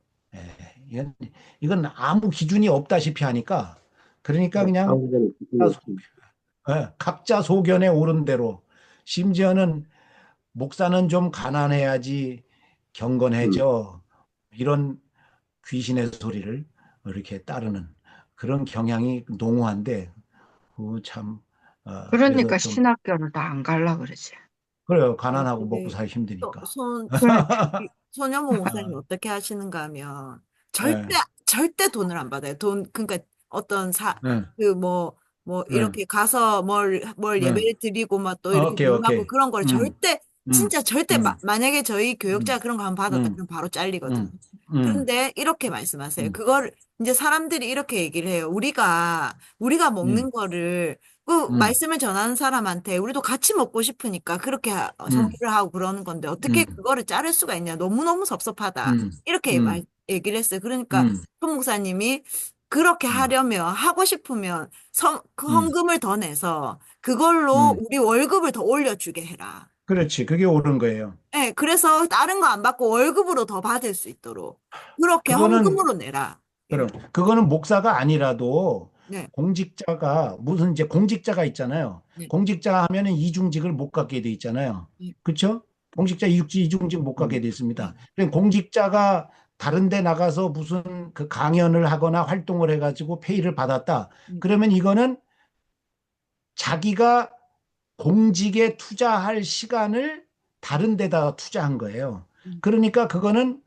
이건 아무 기준이 없다시피 하니까 그러니까 그냥 각자 소견에 오른 대로 심지어는 목사는 좀 가난해야지 경건해져. 이런 귀신의 소리를 이렇게 따르는 그런 경향이 농후한데, 참, 그러니까 그래서 좀, 신학교를 다 안 갈라 그러지. 그래요. 가난하고 먹고 그게 살기 또 힘드니까. 그러니까 손영무 목사님 어떻게 하시는가 하면 절대 예, 절대 돈을 안 받아요. 돈 그러니까 어떤 예, 그 뭐 예, 이렇게 가서 뭘 예. 예배 드리고 막 또 이렇게 오케이, 돈 받고 오케이. 그런 걸 음, 절대 음, 진짜 절대 음, 만약에 저희 교역자 음, 그런 거 한번 받았다 음, 그럼 바로 잘리거든요. 음, 음, 그런데 이렇게 말씀하세요. 음, 그걸 이제 사람들이 이렇게 얘기를 해요. 우리가 음, 먹는 거를 그 음, 말씀을 전하는 사람한테 우리도 같이 먹고 싶으니까 그렇게 음, 선물을 하고 그러는 건데 어떻게 음, 그거를 자를 수가 있냐. 너무너무 섭섭하다. 음, 이렇게 음, 얘기를 했어요. 그러니까 음, 손 목사님이 그렇게 음, 하려면 하고 싶으면 그 음, 헌금을 더 내서 그걸로 음. 우리 월급을 더 올려주게 해라. 그렇지. 그게 옳은 거예요. 네, 그래서 다른 거 안 받고 월급으로 더 받을 수 있도록 그렇게 그거는 헌금으로 내라. 그럼 이런. 그거는 목사가 아니라도 네, 공직자가 무슨 이제 공직자가 있잖아요. 네, 공직자 하면은 이중직을 못 갖게 돼 있잖아요. 네, 그렇죠? 공직자 이중직 못 갖게 돼 있습니다. 네. 그러니까 공직자가 다른 데 나가서 무슨 그 강연을 하거나 활동을 해가지고 페이를 받았다. 음, 그러면 이거는 자기가 공직에 투자할 시간을 다른 데다가 투자한 거예요. 음, 그러니까 그거는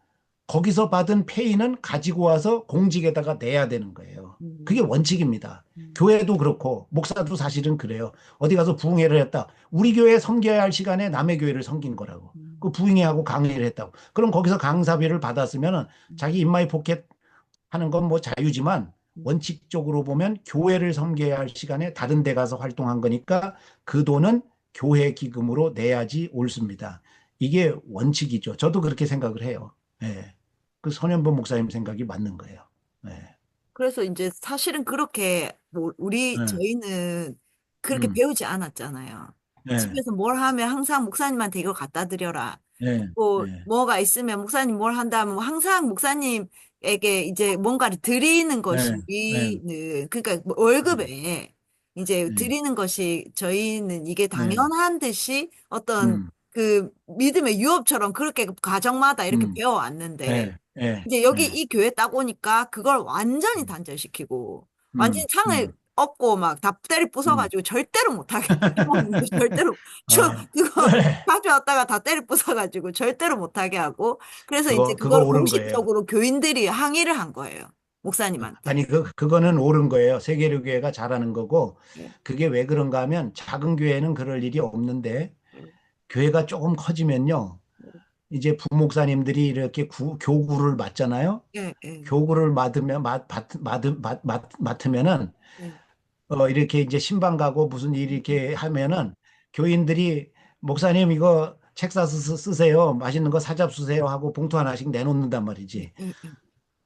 거기서 받은 페이는 가지고 와서 공직에다가 내야 되는 거예요. 그게 음, 원칙입니다. 음, 교회도 그렇고 목사도 사실은 그래요. 어디 가서 부흥회를 했다. 우리 교회 섬겨야 할 시간에 남의 교회를 섬긴 거라고. 그 음, 부흥회하고 강의를 했다고. 그럼 거기서 강사비를 받았으면은 음, 자기 인마이 포켓 하는 건 뭐 자유지만 음. 원칙적으로 보면 교회를 섬겨야 할 시간에 다른 데 가서 활동한 거니까 그 돈은 교회 기금으로 내야지 옳습니다. 이게 원칙이죠. 저도 그렇게 생각을 해요. 예. 그 선현보 목사님 생각이 맞는 거예요. 예. 그래서 이제 사실은 그렇게 뭐 예. 저희는 그렇게 음. 배우지 않았잖아요. 예. 집에서 뭘 하면 항상 목사님한테 이걸 갖다 드려라. 예. 뭐 예. 뭐가 있으면 목사님 뭘 한다면 뭐 항상 목사님에게 이제 뭔가를 드리는 예. 것이 예. 우리는 그러니까 뭐 월급에 이제 예. 드리는 것이 저희는 이게 예. 당연한 듯이 어떤 음. 그 믿음의 유업처럼 그렇게 가정마다 이렇게 음. 배워왔는데 예. 예. 이제 여기 예. 이 교회 딱 오니까 그걸 완전히 음. 단절시키고 완전히 음. 창을 엎고 막 다 때리 음. 부숴가지고 절대로 못하게 해먹는데 절대로 아, 그거 그래. 가져왔다가 다 때리 부숴가지고 절대로 못하게 하고 그래서 이제 그거 그걸 옳은 거예요. 공식적으로 교인들이 항의를 한 거예요. 목사님한테. 아니, 그거는 옳은 거예요. 세계로 교회가 잘하는 거고, 네. 그게 왜 그런가 하면 작은 교회는 그럴 일이 없는데, 교회가 조금 커지면요, 이제 부목사님들이 이렇게 교구를 맡잖아요. 예, 예, 교구를 맡으면은, 예, 이렇게 이제 신방 가고 무슨 일 이렇게 하면은, 교인들이, 목사님 이거 책 사서 쓰세요. 맛있는 거 사잡수세요. 하고 봉투 하나씩 내놓는단 예, 말이지. 예, 예.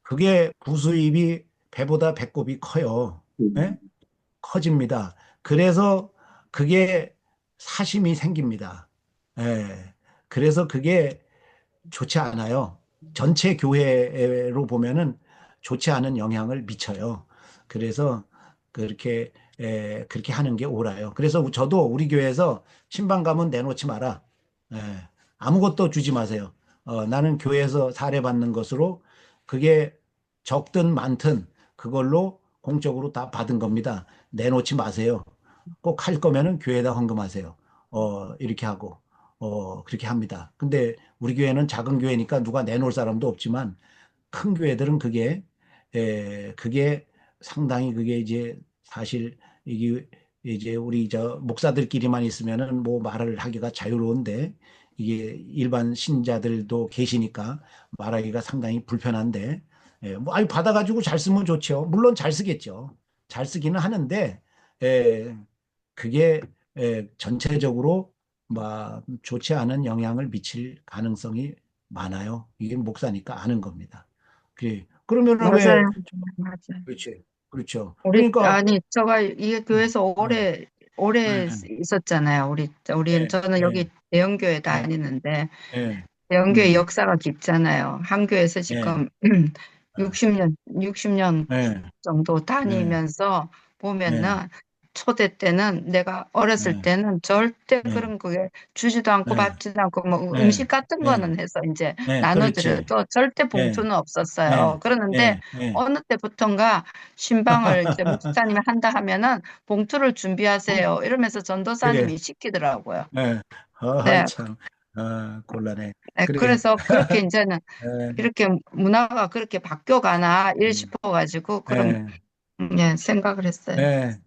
그게 부수입이 배보다 배꼽이 커요. 예? 커집니다. 그래서 그게 사심이 생깁니다. 예. 그래서 그게 좋지 않아요. 전체 교회로 보면은 좋지 않은 영향을 미쳐요. 그래서 그렇게 그렇게 하는 게 옳아요. 그래서 저도 우리 교회에서 신방 가면 내놓지 마라. 예. 아무것도 주지 마세요. 나는 교회에서 사례받는 것으로 그게 적든 많든 그걸로 공적으로 다 받은 겁니다. 내놓지 마세요. 꼭 할 거면은 교회에다 헌금하세요. 이렇게 하고, 그렇게 합니다. 근데 우리 교회는 작은 교회니까 누가 내놓을 사람도 없지만 큰 교회들은 그게 상당히 그게 이제 사실 이게 이제 우리 저 목사들끼리만 있으면은 뭐 말을 하기가 자유로운데 이게 일반 신자들도 계시니까 말하기가 상당히 불편한데 뭐 아니 받아가지고 잘 쓰면 좋죠. 물론 잘 쓰겠죠. 잘 쓰기는 하는데 예, 그게 전체적으로 막 좋지 않은 영향을 미칠 가능성이 많아요. 이게 목사니까 아는 겁니다. 그러면은 왜, 맞아요. 맞아요. 그렇지. 그렇죠. 우리 그러니까, 아니 제가 이 교회에서 오래 예, 있었잖아요. 예, 저는 예, 여기 대형교회 예, 다니는데 예, 대형교회 음, 역사가 깊잖아요. 한 교회에서 예, 지금 60년 예, 정도 예, 다니면서 예, 보면은 초대 때는 내가 어렸을 네, 때는 절대 네, 그런 거에 주지도 않고 네, 받지도 않고 뭐 네, 음식 같은 네, 거는 해서 이제 네, 그렇지. 나눠드려도 절대 네, 봉투는 없었어요. 네, 그러는데 네, 네. 어느 때부턴가 신방을 이제 목사님이 한다 하면은 봉투를 준비하세요. 이러면서 그래. 전도사님이 시키더라고요. 네. 네, 참, 곤란해. 네, 그래. 그래서 그렇게 이제는 네, 이렇게 문화가 그렇게 바뀌어가나 일 음, 싶어가지고 그런 네, 예, 생각을 했어요. 네.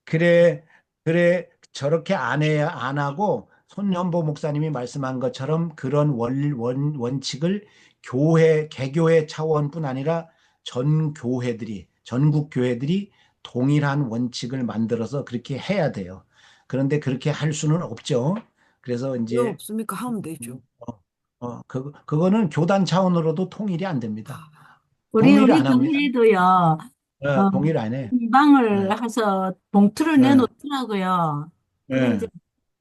그래, 그래, 저렇게 안 하고, 손현보 목사님이 말씀한 것처럼 그런 원칙을 개교회 차원뿐 아니라 전국 교회들이 동일한 원칙을 만들어서 그렇게 해야 돼요. 그런데 그렇게 할 수는 없죠. 그래서 왜 이제, 없습니까? 하면 되죠. 그거는 교단 차원으로도 통일이 안 됩니다. 동의를 우리 안 합니다. 교회도요, 동의를 안 해. 방을 네, 해서 봉투를 네, 내놓더라고요. 그래, 이제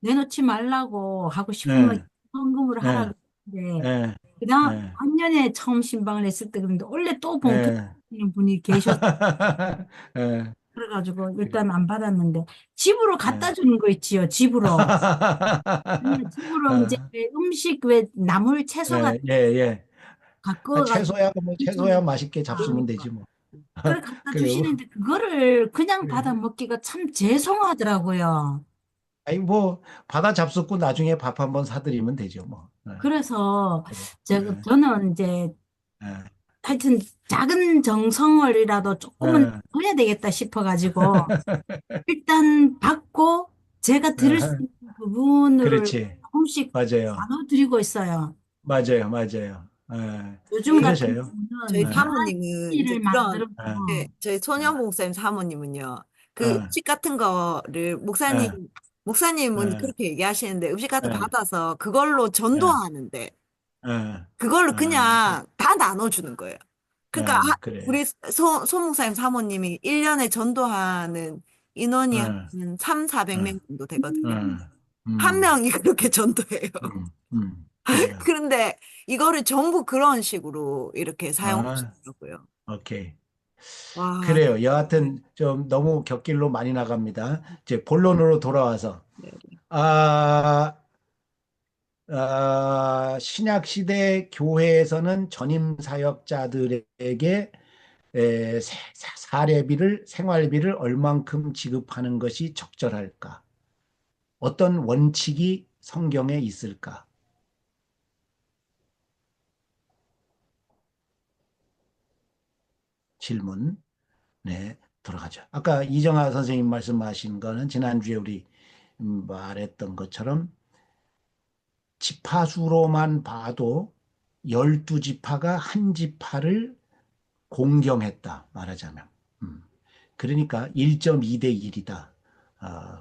네, 내놓지 말라고 하고 싶으면 네, 헌금을 하라 네, 그랬는데, 네, 그다음 네. 작년에 처음 신방을 했을 때 그런데 원래 또 봉투 예. 주는 분이 계셔서 예. 그래가지고 그래. 일단 안 받았는데 집으로 예. 갖다 주는 거 있지요, 집으로. 아니면 집으로 이제 아, 왜 음식 왜 나물 채소 예, 같은 예, 예. 거 갖고 채소야, 채소야 맛있게 와서 잡수면 되지, 뭐. 그걸 갖다 그래요. 주시는데 그거를 그냥 그래. 받아 먹기가 참 죄송하더라고요. 아니, 뭐, 받아 잡숫고 나중에 밥 한번 사드리면 되죠, 뭐. 그래서 그래. 저는 이제 예. 하여튼 작은 정성을이라도 조금은 예. 해야 되겠다 싶어가지고 일단 받고 제가 예. 드릴 수 있는 부분을 그렇지. 조금씩 맞아요. 나눠드리고 있어요. 맞아요. 맞아요. 예. 요즘 저희, 같은 그러셔요. 저희 경우는 예. 사모님은 이제 일을 그런, 만들어서 예. 저희 손현봉 목사님 사모님은요, 그 예. 음식 같은 거를 예. 목사님은 예. 그렇게 얘기하시는데 음식 같은 거 예. 받아서 그걸로 예. 전도하는데, 예. 그걸로 예. 그냥 다 나눠주는 거예요. 그러니까 그래. 우리 손 목사님 사모님이 1년에 전도하는 인원이 한 예. 3, 400명 예. 정도 되거든요. 음, 한 음, 명이 그렇게 전도해요. 그래요. 그런데 이거를 전부 그런 식으로 이렇게 아, 사용하시더라고요. 오케이. 와, 그래요. 여하튼 좀 너무 곁길로 많이 나갑니다. 이제 본론으로 돌아와서, 네. 아, 신약 시대 교회에서는 전임 사역자들에게 생활비를 얼만큼 지급하는 것이 적절할까? 어떤 원칙이 성경에 있을까? 질문. 네, 돌아가죠. 아까 이정아 선생님 말씀하신 거는 지난주에 우리 말했던 것처럼 지파수로만 봐도 12지파가 한 지파를 공경했다 말하자면. 그러니까 1.2대 1이다.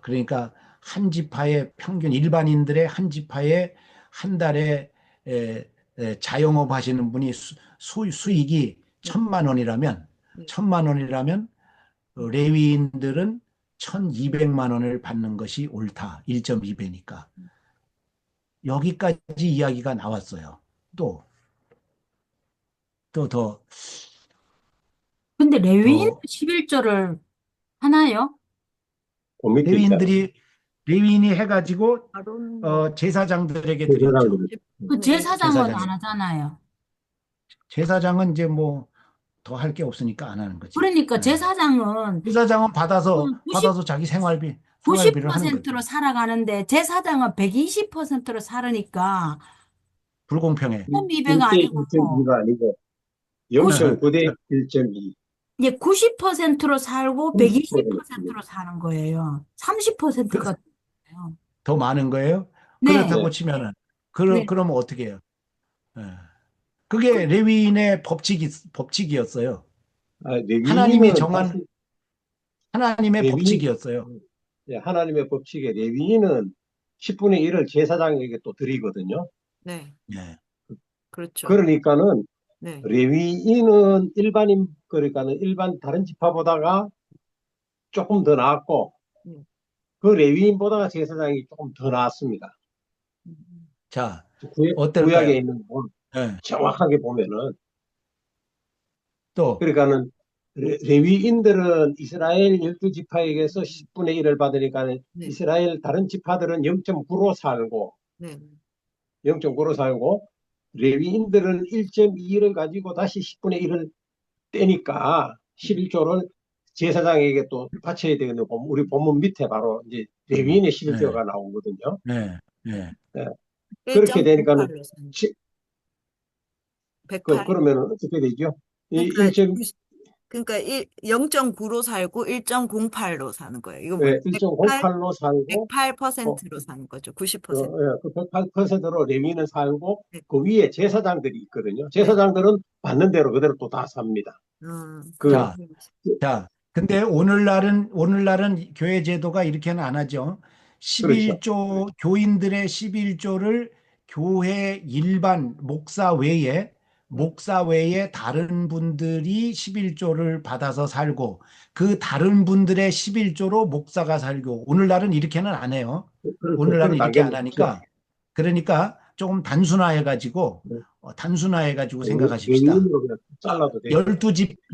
그러니까 한 지파의 평균 일반인들의 한 지파의 한 달에 자영업 하시는 분이 수익이 네, 1,000만 원이라면 네. 1,000만 원이라면 레위인들은 1,200만 원을 받는 것이 옳다. 1.2배니까. 여기까지 이야기가 나왔어요. 또, 또 근데 레위인도 더 11조를 하나요? 그 밑에 있잖아요. 레위인이 해가지고, 아론 제사장들에게 그 드렸죠. 사람들은 그 네. 제사장은 안 제사장에. 하잖아요. 제사장은 이제 뭐, 더 할 게 없으니까 안 하는 거지. 그러니까 예. 제사장은 제사장은 받아서 자기 생활비를 하는 거지. 90%로 살아가는데 제사장은 120%로 살으니까 불공평해. 12배가 1대 아니고 1.2가 아니고 0.9대 1.2. 이제 90%로 살고 30%. 120%로 사는 거예요. 그, 30%가 더 많은 거예요? 네, 그렇다고 네. 치면은, 네. 그러면 어떻게 해요? 예. 그게 레위인의 법칙이었어요. 하나님이 레위인은 정한 사실 하나님의 레위 법칙이었어요. 하나님의 법칙에 레위인은 10분의 1을 제사장에게 또 드리거든요. 네, 예. 그렇죠. 그러니까는 네. 레위인은 그러니까는 일반 다른 지파보다가 조금 더 나았고 음, 그 레위인보다가 제사장이 조금 더 나았습니다. 음, 자, 구약에 어떨까요? 있는 건 예. 정확하게 보면은 또, 그러니까는 레위인들은 이스라엘 12지파에게서 10분의 1을 받으니까 네. 이스라엘 다른 지파들은 0.9로 살고 네. 0.9로 살고 레위인들은 1.2를 가지고 다시 10분의 1을 떼니까 11조를 제사장에게 또 바쳐야 되겠네요. 우리 본문 밑에 바로 이제 레위인의 네, 11조가 나오거든요. 네, 네. 네. 그렇게 되니까는 1.98로 사는 시- 108. 그러면 어떻게 되죠? 이 그러니까 1. 그러니까 0.9로 살고 1.08로 사는 거예요. 이건 뭐예요? 1.08로 살고 108%로 사는 거죠. 90%. 그 108%로 레위는 살고 네. 그 위에 제사장들이 있거든요. 네. 제사장들은 받는 대로 그대로 또 다 삽니다. 그 자, 자, 근데 오늘날은 교회 제도가 이렇게는 안 하죠. 그렇죠. 11조, 교인들의 11조를 교회 일반 목사 외에 다른 분들이 11조를 받아서 살고 그 다른 분들의 11조로 목사가 살고 오늘날은 이렇게는 안 해요. 오늘날은 그렇게 이렇게 안 알겠죠. 하니까 그러니까 조금 단순화해가지고 생각하십시다. 레위인으로 그냥 잘라도 되죠.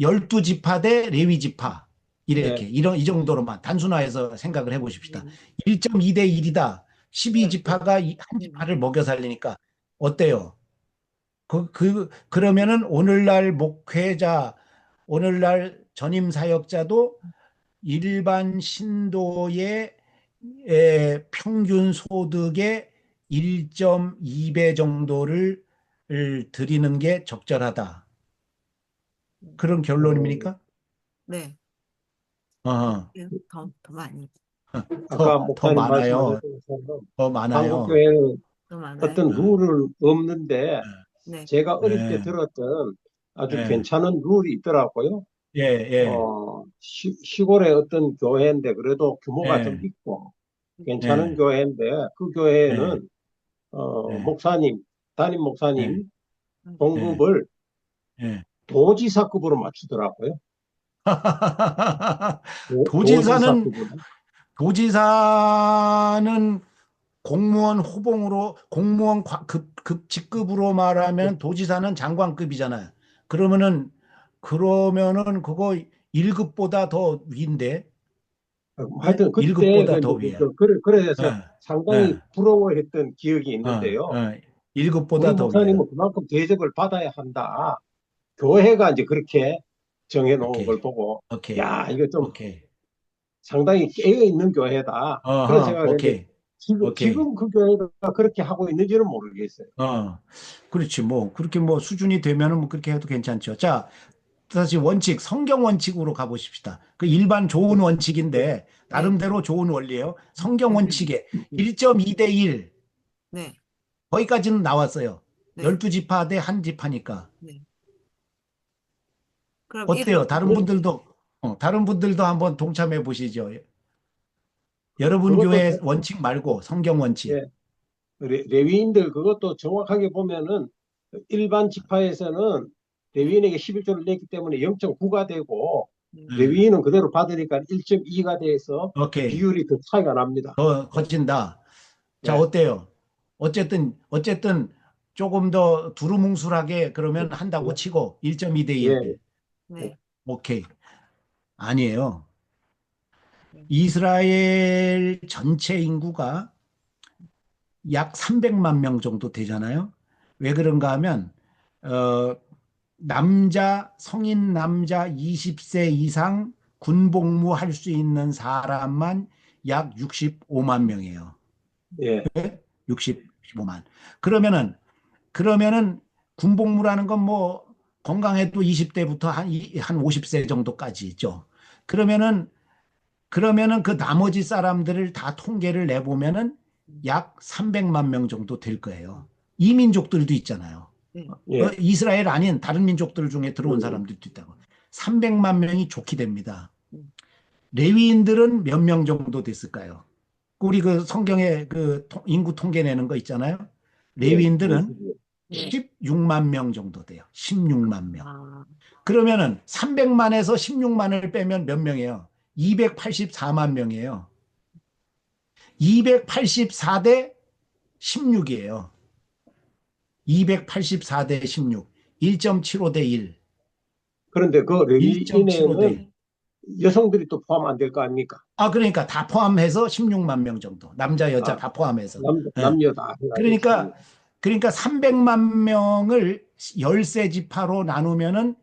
12지파 대 레위 지파. 네. 이 정도로만 단순화해서 생각을 해 보십시다. 1.2 대 1이다. 12지파가 한 지파를 먹여 살리니까 어때요? 그러면은 오늘날 목회자, 오늘날 전임 사역자도 일반 신도의 평균 소득의 1.2배 정도를 드리는 게 적절하다. 그런 결론입니까? 네. 어, 더 많이. 아까 더 목사님 많아요. 말씀하셨던 것처럼 더 많아요. 한국교회는 더 많아요. 어떤 룰은 없는데 네. 제가 어릴 때 네. 들었던 아주 네. 괜찮은 룰이 있더라고요. 예, 예, 시골의 어떤 교회인데 그래도 규모가 좀 예, 있고 괜찮은 예, 교회인데 그 예, 교회에는 예, 목사님, 담임 예, 목사님 예, 봉급을 예. 도지사급으로 맞추더라고요. 도지사는, 도지사급으로. 도지사는 공무원 호봉으로, 직급으로 말하면 도지사는 장관급이잖아요. 그러면은 그거 1급보다 더 위인데, 예? 하여튼 그때 1급보다 더 위야. 그래서 예, 상당히 예, 부러워했던 기억이 있는데요. 1급보다 우리 더 위야. 목사님은 그만큼 대접을 받아야 한다. 교회가 이제 그렇게 정해놓은 걸 오케이, 보고, 오케이, 야, 이거 좀 오케이. 상당히 깨어있는 교회다. 그런 어허, 생각을 했는데, 오케이, 오케이. 지금 그 교회가 그렇게 하고 있는지는 모르겠어요. 그렇지. 뭐, 그렇게 뭐 수준이 되면은 뭐 그렇게 해도 괜찮죠. 자, 다시 성경 원칙으로 가보십시다. 그 일반 좋은 원칙인데, 네. 나름대로 좋은 원리예요. 성경 원칙에 1.2 대 1, 네. 거기까지는 나왔어요. 네. 12지파 대 한 지파니까. 네. 그럼 어때요? 이런 다른 분들도 한번 동참해 보시죠. 여러분 그것도, 교회 원칙 말고 성경 원칙. 예, 레위인들 그것도 정확하게 보면은 일반 지파에서는 레위인에게 11조를 냈기 때문에 0.9가 되고 음, 레위인은 그대로 받으니까 1.2가 돼서 오케이. 비율이 더 차이가 납니다. 더 커진다. 자, 네. 어때요? 어쨌든 조금 더 두루뭉술하게 그러면 한다고 치고 1.2 대 예, 1. 네. 오케이. 아니에요. 네. 이스라엘 전체 인구가 약 300만 명 정도 되잖아요. 왜 그런가 하면 어, 성인 남자 20세 이상 군복무 할 수 있는 사람만 약 65만 명이에요. 예, 65만. 그러면은 군복무라는 건 뭐 건강해도 20대부터 한 50세 정도까지 있죠. 그러면은 그 나머지 사람들을 다 통계를 내보면은 약 300만 명 정도 될 거예요. 이민족들도 있잖아요. 네. 예. 이스라엘 아닌 다른 민족들 중에 들어온 음, 사람들도 있다고. 300만 명이 좋게 됩니다. 음. 레위인들은 몇 명 정도 됐을까요? 우리 그 성경에 그 인구 통계 내는 거 있잖아요. 예, 레위인들은 네. 16만 명 정도 돼요. 16만 명. 아, 그러면은 300만에서 16만을 빼면 몇 명이에요? 284만 명이에요. 284 대 16이에요. 284 대 16. 1.75 대 1. 그런데 그 레위인에는 1.75대 1. 여성들이 또 포함 안 될 거 아닙니까? 그러니까 다 포함해서 16만 명 정도. 남자, 여자 아, 다 포함해서. 예. 남녀 다 해가지고 그러니까, 300만 명을 열세 지파로 나누면은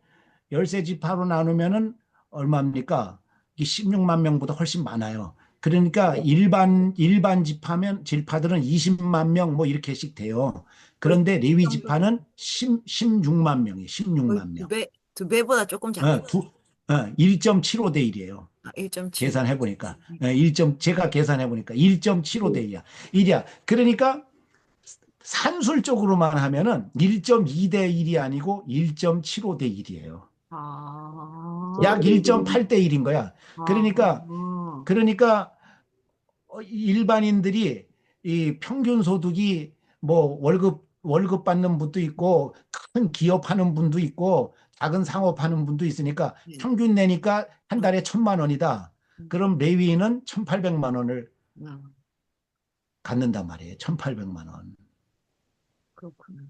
얼마입니까? 이 16만 명보다 훨씬 많아요. 그러니까 일반 지파들은 20만 명 뭐 이렇게씩 돼요. 거의 그런데 레위 정도 지파는 16만 명이에요. 거의 16만 명. 두 배보다 조금 작은 1.75대 1이에요. 1.7. 계산해 보니까. 제가 계산해 보니까 1.75대 1이야. 그러니까 산술적으로만 하면은 1.2대 1이 아니고 1.75대 1이에요. 약 1.8대 1인 거야. 그러니까 일반인들이 이 평균 소득이 뭐 월급 받는 분도 있고 큰 기업 하는 분도 있고 작은 상업 하는 분도 있으니까 평균 내니까 한 달에 1,000만 원이다. 그럼 레위인은 1,800만 원을 갖는단 말이에요. 1,800만 원. 그렇구나.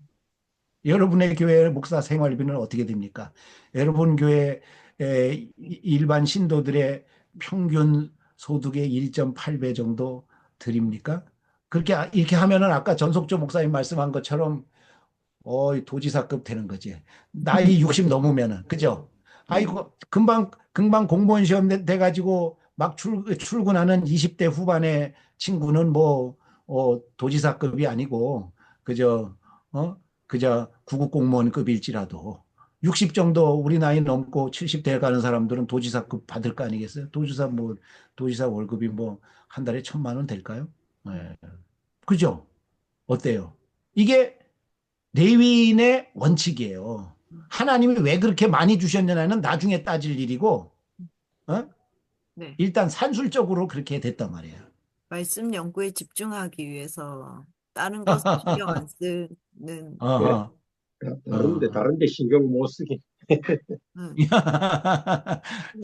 여러분의 교회 목사 생활비는 어떻게 됩니까? 여러분 교회 일반 신도들의 평균 소득의 1.8배 정도 드립니까? 이렇게 하면은 아까 전속조 목사님 말씀한 것처럼 도지사급 되는 거지. 나이 60 넘으면은 그죠? 아이고 금방 공무원 시험 돼가지고 막 출근하는 20대 후반의 친구는 뭐 도지사급이 아니고 그저 그저 구급 공무원급일지라도 60 정도 우리 나이 넘고 70대 가는 사람들은 도지사급 받을 거 아니겠어요? 도지사 월급이 뭐 한 달에 1,000만 원 될까요? 네. 그죠? 어때요? 이게 레위인의 원칙이에요. 하나님이 왜 그렇게 많이 주셨냐는 나중에 따질 일이고, 네. 일단 산술적으로 그렇게 됐단 말이에요. 말씀 연구에 집중하기 위해서 다른 것을 신경 안 쓰는 어허. 다른데 신경 못 쓰게. 응.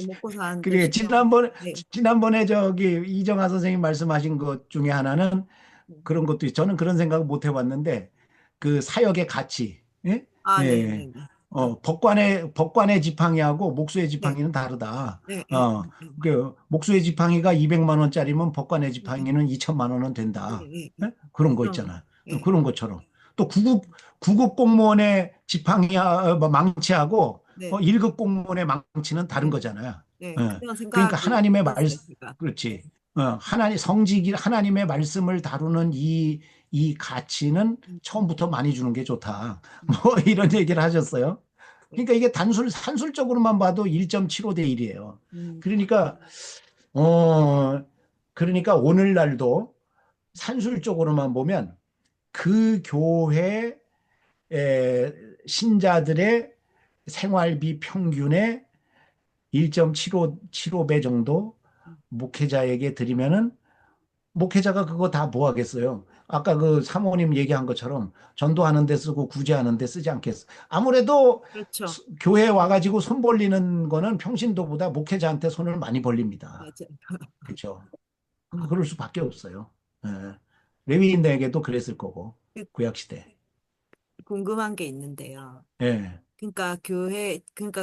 먹고 사는데 그래, 신경. 네. 지난번에 저기 이정아 선생님 말씀하신 것 중에 하나는 그런 것도 저는 그런 생각을 못 해봤는데 그 사역의 가치. 예? 네, 예. 네, 네. 법관의 지팡이하고 목수의 네, 지팡이는 다르다. 네, 네, 목수의 지팡이가 200만 원짜리면 법관의 네, 지팡이는 2천만 원은 네, 된다. 네, 예? 그런 거 그럼, 있잖아. 네, 그런 것처럼. 또 구급 공무원의 망치하고 네, 1급 공무원의 망치는 다른 네, 거잖아요. 네. 예. 그런 그러니까 생각을 못했어요, 제가. 그렇지. 네, 하나님의 말씀을 다루는 이 가치는 처음부터 많이 주는 게 좋다. 뭐 이런 얘기를 하셨어요. 그러니까 이게 산술적으로만 봐도 1.75대 1이에요. 음, 그러니까, 그러니까 오늘날도 산술적으로만 보면 그 교회 신자들의 생활비 평균의 1.75배 정도 목회자에게 드리면은 목회자가 그거 다 뭐 하겠어요? 아까 그 사모님 얘기한 것처럼 전도하는 데 쓰고 구제하는 데 쓰지 않겠어. 아무래도 그렇죠. 교회에 와가지고 손 벌리는 거는 평신도보다 목회자한테 손을 많이 벌립니다. 맞아요. 그렇죠? 그럴 수밖에 없어요. 예. 레위인에게도 그랬을 거고 그- 구약시대. 궁금한 게 있는데요. 예, 그러니까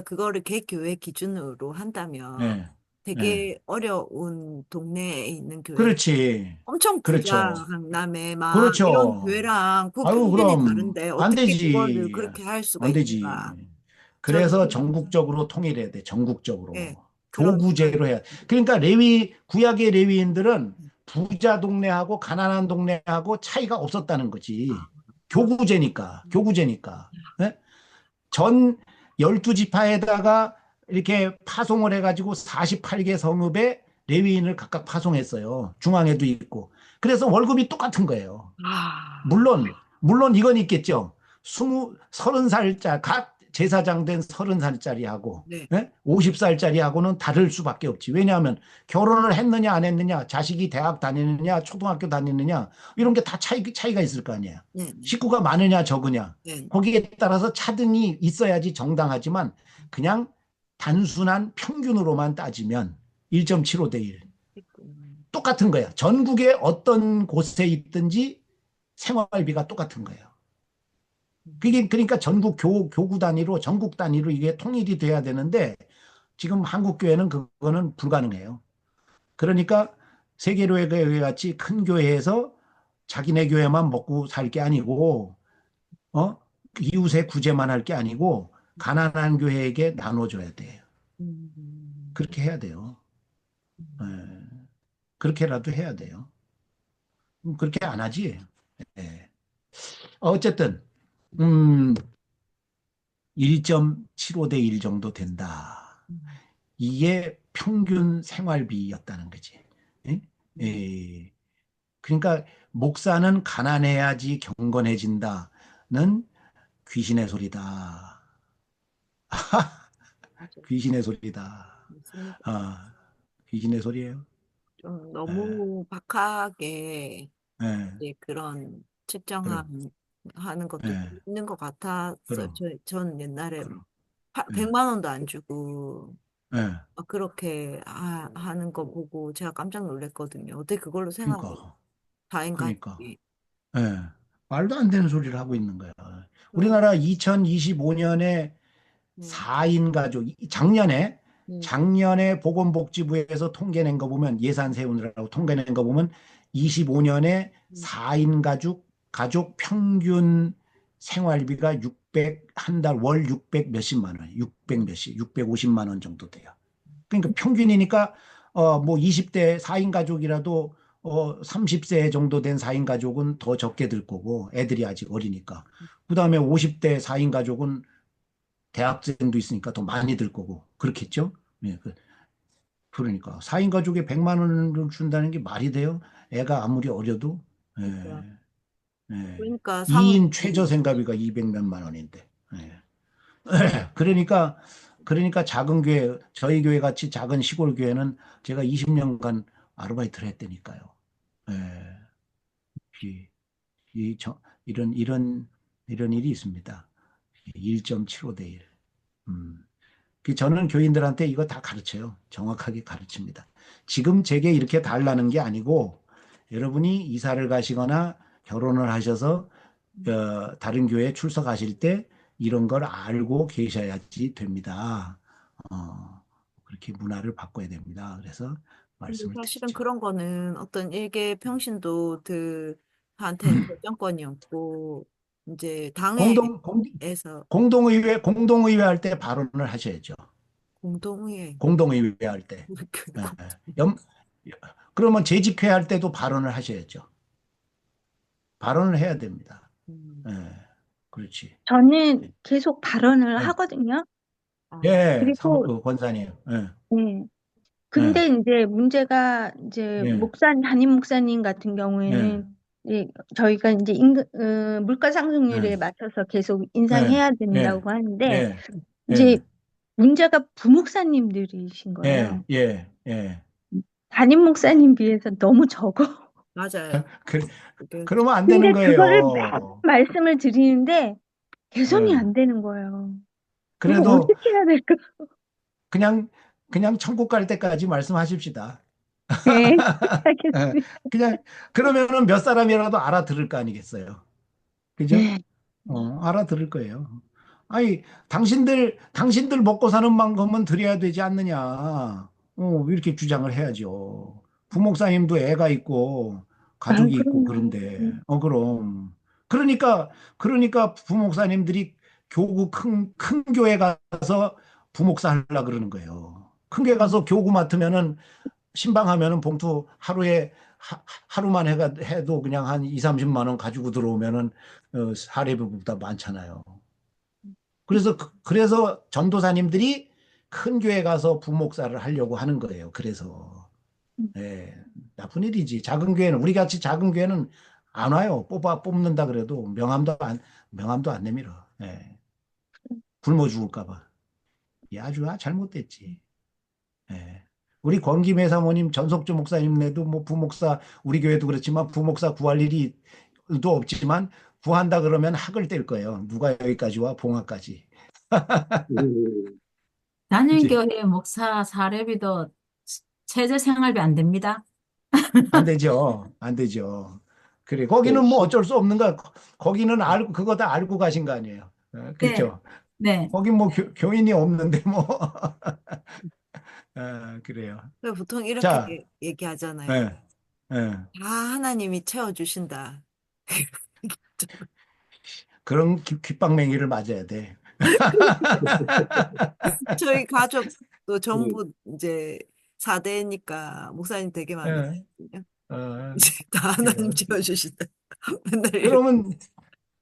그거를 개교회 기준으로 한다면 예, 예. 되게 어려운 동네에 있는 교회는 그렇지. 엄청 부자 그렇죠. 강남에 막 이런 그렇죠. 교회랑 그 아유, 평균이 그럼 다른데 안 어떻게 그거를 되지. 그렇게 할 수가 안 있는가? 되지. 저는 그래서 전국적으로 통일해야 돼. 전국적으로. 예, 그런 생각이. 교구제로 해야 돼. 그러니까 구약의 레위인들은 부자 동네하고 가난한 동네하고 차이가 없었다는 거지. 그렇- 교구제니까. 예? 전 12지파에다가 이렇게 파송을 해가지고 48개 성읍에 레위인을 각각 파송했어요. 중앙에도 있고. 그래서 월급이 똑같은 거예요. 아, 물론 이건 있겠죠. 30살짜리, 각 제사장 된 30살짜리하고 네, 50살짜리하고는 다를 수밖에 없지. 왜냐하면 결혼을 했느냐 안 했느냐, 자식이 대학 다니느냐, 초등학교 다니느냐, 이런 게 다 차이가 있을 거 아니에요. 네, 식구가 많으냐 적으냐. 네, 거기에 따라서 차등이 있어야지 정당하지만 그냥 단순한 평균으로만 따지면 1.75대 1. 똑같은 거야. 전국에 어떤 곳에 있든지 생활비가 똑같은 거예요. 그게 그러니까 교구 단위로 전국 단위로 이게 통일이 돼야 되는데 지금 한국 교회는 그거는 불가능해요. 그러니까 세계교회 같이 큰 교회에서 자기네 교회만 먹고 살 게 아니고 어? 이웃의 구제만 할 게 아니고 가난한 교회에게 나눠줘야 돼요. 그렇게 해야 돼요. 예. 그렇게라도 해야 돼요. 그렇게 안 하지. 예. 어쨌든 1.75 대 1 정도 된다. 이게 평균 생활비였다는 거지. 예? 예. 그러니까 목사는 가난해야지 경건해진다는 귀신의 소리다. 맞아. 귀신의 소리다. 맞습니다. 아, 귀신의 소리예요. 좀 예, 너무 박하게 예, 이제 그런 그럼, 하는 것도 좀 예, 있는 것 같았어요. 그럼, 전 옛날에 그럼, 예, 100만 원도 안 주고 예. 그렇게 하는 거 보고 제가 깜짝 놀랐거든요. 어떻게 그걸로 생활을 그러니까, 그러니까, 다행같이. 예. 말도 안 되는 소리를 하고 있는 거야. 그럼, 우리나라 2025년에 음, 4인 가족, 작년에, 음, 작년에 보건복지부에서 통계낸 거 보면, 예산 세우느라고 통계낸 거 보면, 25년에 음, 4인 가족 평균 생활비가 600, 한 달 월 600 몇십만 원, 600 몇십, 650만 원 정도 돼요. 그러니까 평균이니까, 뭐 20대 4인 가족이라도 30세 정도 된 4인 가족은 더 적게 들 거고, 애들이 아직 어리니까. 그 다음에 50대 4인 가족은 대학생도 있으니까 더 많이 들 거고 그렇겠죠? 예, 그러니까 4인 가족에 100만 원을 준다는 게 말이 돼요? 애가 아무리 어려도 그러니까, 예, 예. 그러니까 2인 최저 생가비가 200몇만 원인데 예. 그러니까 작은 교회 저희 교회 같이 작은 시골 교회는 제가 20년간 아르바이트를 했다니까요. 예. 이, 이런 일이 있습니다. 1.75 대 1. 저는 교인들한테 이거 다 가르쳐요. 정확하게 가르칩니다. 지금 제게 이렇게 달라는 게 아니고 여러분이 이사를 가시거나 결혼을 하셔서 다른 교회에 출석하실 때 이런 걸 알고 계셔야지 됩니다. 그렇게 문화를 바꿔야 됩니다. 그래서 근데 말씀을 사실은 드리죠. 그런 거는 어떤 일개 평신도 한테는 결정권이 없고 이제 공동, 당회에서 공동의회 할 때 발언을 하셔야죠. 공동의회 공동의회 할 때. 예. 염- 그러면 재직회 할 때도 발언을 하셔야죠. 발언을 해야 됩니다. 음, 예, 그렇지. 저는 계속 발언을 예, 하거든요. 예, 그리고, 권사님. 예, 네. 예, 근데 이제 문제가 이제 예, 담임 목사님 같은 예, 경우에는 이제 저희가 이제 물가 상승률에 예, 맞춰서 계속 예, 인상해야 예, 된다고 하는데 예, 이제 예, 문제가 부목사님들이신 예, 거예요. 예, 예. 담임 목사님 비해서 너무 적어. 맞아요. 그, 그게 그러면 안 되는 근데 그거를 매번 거예요. 말씀을 드리는데 개선이 예. 안 되는 거예요. 이거 그래도 어떻게 해야 될까? 그냥, 그냥 천국 갈 때까지 말씀하십시다. 네, 예, 알겠습니다. 그냥, 그러면은 몇 사람이라도 알아들을 거 아니겠어요. 그죠? 네. 알아들을 거예요. 아니, 당신들 먹고 사는 만큼은 드려야 되지 않느냐. 이렇게 주장을 해야죠. 부목사님도 애가 있고, 아, 가족이 있고, 그럼요. 그런데, 그럼. 그러니까 부목사님들이 큰 교회 가서 부목사 하려고 그러는 거예요. 큰 교회 가서 교구 맡으면은, 신방하면은 봉투 하루만 해도 그냥 한 2, 30만 원 가지고 들어오면은 사례비보다 많잖아요. 그래서 전도사님들이 큰 교회 가서 부목사를 하려고 하는 거예요. 그래서 예, 나쁜 일이지. 작은 교회는 우리 같이 작은 교회는 안 와요. 뽑는다 그래도 명함도 안 내밀어. 예, 굶어 죽을까 봐. 이 아주 잘못됐지. 예. 우리 권김혜 사모님, 전석주 목사님네도 뭐 부목사, 우리 교회도 그렇지만 부목사 구할 일이 도 없지만 구한다 그러면 학을 뗄 거예요. 누가 여기까지 와, 봉화까지. 음, 그지? 단일교회 목사 사례비도 최저 생활비 안 됩니다. 안 되죠. 안 되죠. 그래. 거기는 뭐 시- 어쩔 수 없는 거야. 거기는 알고, 그거 다 알고 가신 거 아니에요. 네, 그렇죠? 네. 거긴 뭐 교인이 없는데 뭐. 그래요. 그래서 보통 이렇게 자, 얘기하잖아요. 예, 예. 다 하나님이 채워주신다. 그런 귓방맹이를 맞아야 돼. 저희 가족도 음, 전부 이제 4대니까 목사님 되게 예, 많으시거든요. 어, 이제 다 하나님 그래요. 채워주신다. 맨날 이렇게.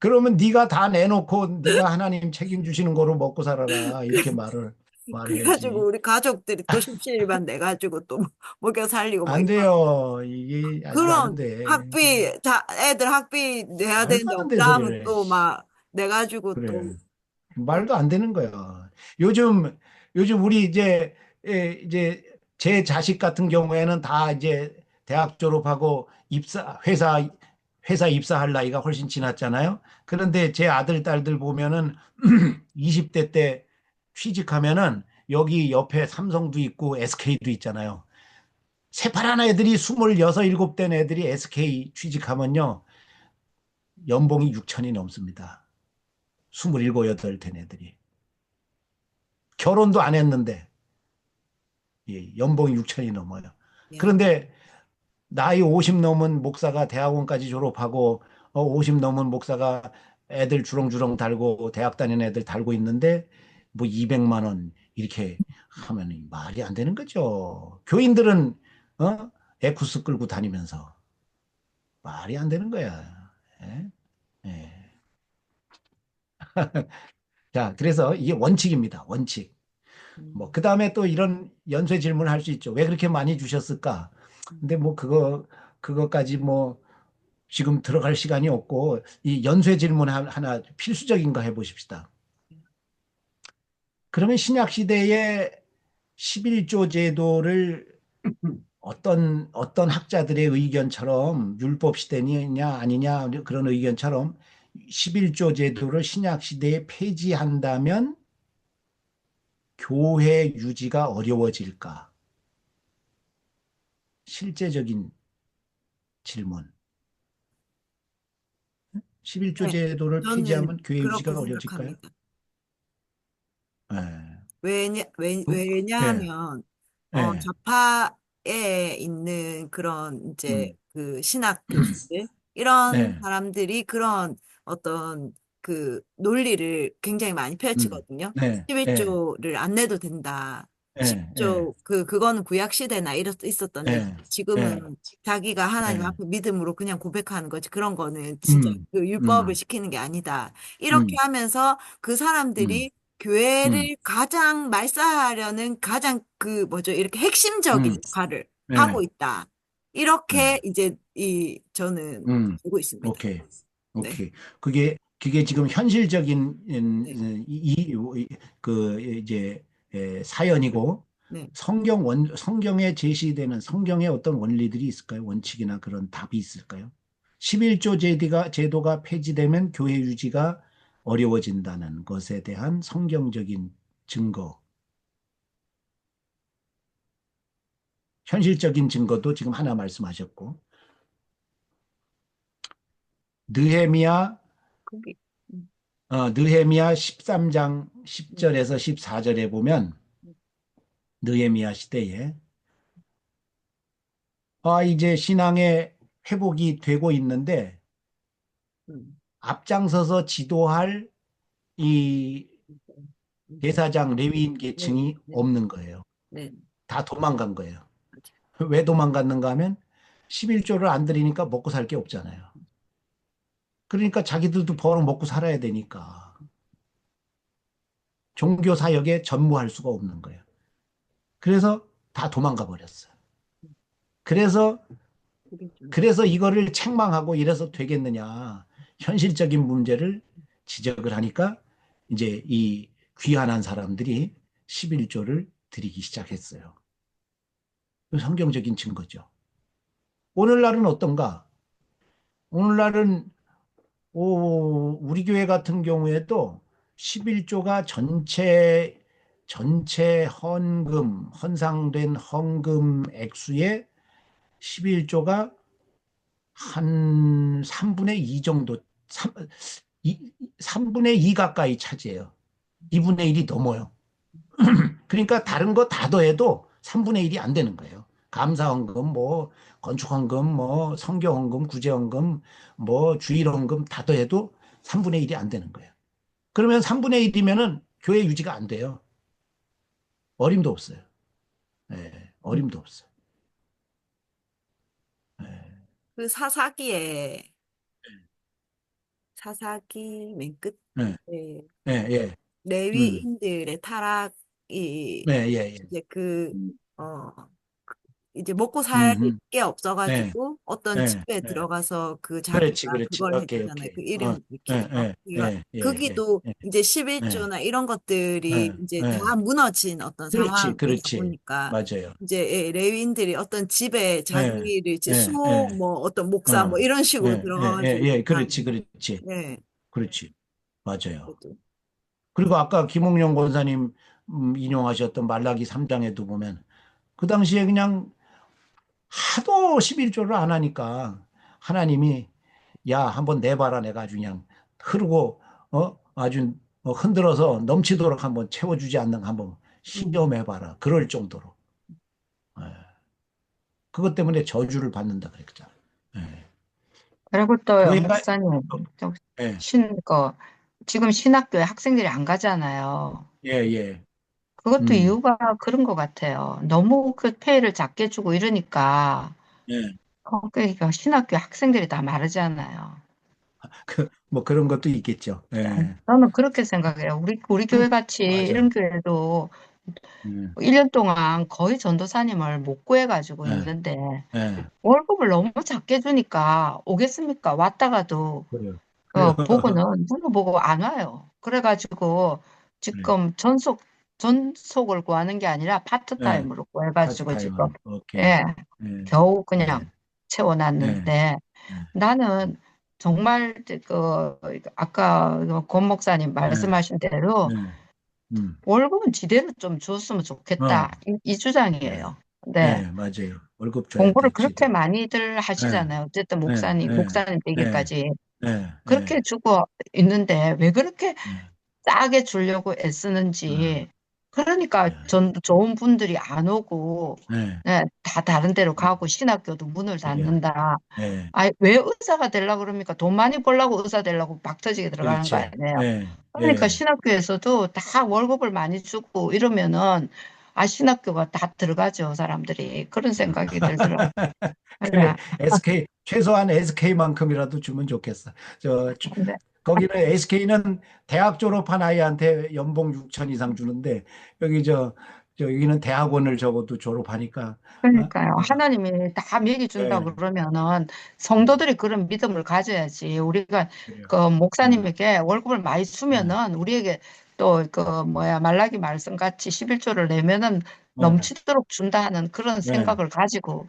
그러면 네가 다 내놓고 네가 하나님 책임주시는 거로 먹고 살아라. 이렇게 말해야지. 그래가지고 우리 가족들이 또 십시일반 내가지고 또 먹여 살리고 막 안 이런. 돼요. 이게 아직 안 그런 돼. 학비, 애들 학비 내야 말도 되는데 안 되는 없다 하면 소리를 해. 또 막 내가지고 또 그래. 말도 안 되는 거야. 요즘, 요즘 우리 이제 제 자식 같은 경우에는 다 이제 대학 졸업하고 회사 입사할 나이가 훨씬 지났잖아요. 그런데 제 아들, 딸들 보면은 20대 때 취직하면은 여기 옆에 삼성도 있고 SK도 있잖아요. 새파란 애들이 26, 7된 애들이 SK 취직하면요. 연봉이 6천이 넘습니다. 27, 8된 애들이. 결혼도 안 했는데 예, 연봉이 6천이 넘어요. 예. 그런데 나이 50 넘은 목사가 대학원까지 졸업하고 50 넘은 목사가 애들 주렁주렁 달고 대학 다니는 애들 달고 있는데 뭐 200만 원 이렇게 하면 말이 안 되는 거죠. 교인들은 에쿠스 끌고 다니면서 말이 안 되는 거야. 예? 예. 자, 그래서 이게 원칙입니다. 원칙. 뭐, 그 다음에 또 이런 연쇄 질문을 할 수 있죠. 왜 그렇게 많이 주셨을까? 근데 뭐, 그거까지 뭐, 지금 들어갈 시간이 없고, 이 연쇄 질문 하나 필수적인 거 해보십시다. 그러면 신약 시대의 11조 제도를 어떤 학자들의 의견처럼 율법 시대냐 아니냐 그런 의견처럼 11조 제도를 신약 시대에 폐지한다면 교회 유지가 어려워질까? 실제적인 질문. 11조 네, 제도를 저는 폐지하면 교회 그렇게 유지가 어려워질까요? 생각합니다. 예. 그- 예. 왜냐하면, 예. 좌파에 있는 그런 이제 음. 그 신학 교수들, 이런 네. 사람들이 그런 어떤 그 논리를 굉장히 많이 펼치거든요. 네. 예. 11조를 안 내도 된다. 예. 예. 10조, 그거는 구약시대나 있었던 얘기. 예. 예. 지금은 자기가 하나님 예. 앞에 믿음으로 그냥 고백하는 거지. 그런 거는 진짜 음. 그 율법을 음. 시키는 게 아니다. 이렇게 음. 하면서 그 음. 사람들이 음. 교회를 가장 말살하려는 가장 그 뭐죠? 이렇게 핵심적인 음. 역할을 하고 예. 있다. 이렇게 예. 이제 저는 음. 보고 있습니다. 오케이. 네. 오케이. 그게 지금 현실적인 네. 그 이제 사연이고 네. 성경에 제시되는 성경의 어떤 원리들이 있을까요? 원칙이나 그런 답이 있을까요? 11조 제도가 폐지되면 교회 유지가 어려워진다는 것에 대한 성경적인 증거, 현실적인 증거도 지금 하나 말씀하셨고, 느헤미야 거기. 음. 느헤미야 13장 10절에서 14절에 보면 느헤미야 시대에 이제 신앙의 회복이 되고 있는데 음. 앞장서서 지도할 이 제사장 레위인 네. 계층이 네. 없는 거예요. 네. 다 도망간 거예요. 왜 도망갔는가 하면 11조를 안 드리니까 먹고 살 게 없잖아요. 그러니까 자기들도 벌어 먹고 살아야 되니까 종교 사역에 전무할 수가 없는 거예요. 그래서 다 도망가 버렸어요. 그래서 그게 좀. 그래서 이거를 책망하고 이래서 되겠느냐. 현실적인 문제를 지적을 하니까 이제 이 귀환한 사람들이 11조를 드리기 시작했어요. 성경적인 증거죠. 오늘날은 어떤가? 오늘날은 우리 교회 같은 경우에도 11조가 전체 헌상된 헌금 액수의 11조가 한 3분의 2 정도, 3분의 2 가까이 차지해요. 2분의 1이 넘어요. 그러니까 다른 거 다 더해도 3분의 1이 안 되는 거예요. 감사헌금, 뭐, 건축헌금, 뭐, 성교헌금, 구제헌금, 뭐, 주일헌금 다 더해도 3분의 1이 안 되는 거예요. 그러면 3분의 1이면은 교회 유지가 안 돼요. 어림도 없어요. 예, 어림도 없어요. 예, 그 사사기 맨 예, 끝에 예, 예. 레위인들의 타락이 예, 예, 예. 이제 어, 이제 먹고 음, 살 음. 게 예, 없어가지고 어떤 예, 집에 예. 들어가서 그 그렇지, 자기가 그렇지. 그걸 오케이, 해주잖아요. 오케이. 그 이름을 예, 기억해서. 그러니까 예, 예, 예, 거기도 예, 이제 예, 11조나 이런 것들이 예, 이제 예. 다 무너진 어떤 그렇지, 상황이다 그렇지. 보니까 맞아요. 이제 레위인들이 어떤 집에 예, 자기를 이제 예, 수호 예. 뭐 어떤 목사 뭐 어, 이런 식으로 예, 예, 예, 들어가가지고 예. 그렇지, 하는 그렇지. 네. 그렇지. 맞아요. 그래도 그리고 아까 김홍룡 권사님 인용하셨던 말라기 3장에도 보면 그 당시에 그냥 하도 11조를 안 하니까 하나님이 야, 한번 내봐라. 내가 아주 그냥 흐르고, 아주 흔들어서 넘치도록 한번 채워주지 않는가 한번 음. 시험해봐라. 그럴 정도로. 예. 그것 때문에 저주를 받는다 그랬잖아요. 예. 그리고 또요, 교회가, 목사님, 저 예, 지금 신학교에 학생들이 안 가잖아요. 예, 예. 그것도 음, 이유가 그런 것 같아요. 너무 그 페이를 작게 주고 이러니까, 예. 그러니까 신학교 학생들이 다 마르잖아요. 뭐 그런 것도 있겠죠. 예. 저는 그렇게 생각해요. 우리 교회 같이 맞아요. 이런 교회도 예, 1년 동안 거의 전도사님을 못 구해가지고 예, 있는데, 예. 월급을 너무 작게 주니까 오겠습니까? 왔다가도 그래요. 그래요. 누구 보고 안 와요. 그래가지고 그래. 지금 전속을 구하는 게 아니라 예. 파트타임으로 구해가지고 지금, 파트타임으로. 오케이. 예, 예, 겨우 그냥 예, 예, 채워놨는데 예, 나는 정말 아까 권 목사님 예, 말씀하신 대로 예. 월급은 지대로 좀 줬으면 어, 좋겠다. 이 예, 주장이에요. 근데 예, 맞아요. 월급 공부를 줘야지, 그렇게 지들. 많이들 예, 하시잖아요. 어쨌든 예, 예, 목사님 예, 되기까지. 예, 예, 그렇게 주고 있는데 왜 그렇게 예, 싸게 주려고 애쓰는지. 그러니까 좋은 분들이 안 오고, 예, 네, 다 다른 데로 가고 신학교도 문을 예, 닫는다. 예, 아니, 왜 의사가 되려고 그럽니까? 돈 많이 벌려고 의사 되려고 박 터지게 들어가는 거 그렇지. 아니에요? 예, 그러니까 예. 신학교에서도 다 월급을 많이 주고 이러면은 신학교가 다 들어가죠, 사람들이. 그런 생각이 들더라고요. 그래, 그래. 최소한 SK만큼이라도 주면 좋겠어. 근데 거기는 SK는 대학 졸업한 아이한테 연봉 6천 이상 주는데, 여기 여기는 대학원을 적어도 졸업하니까, 어? 그러니까요. 어, 하나님이 다 먹이 준다 예, 그러면은 음, 성도들이 그런 믿음을 가져야지. 우리가 그래요. 그 음, 목사님에게 월급을 많이 예, 주면은 우리에게 또 말라기 말씀 같이 11조를 내면은 예, 넘치도록 준다는 그런 예, 생각을 가지고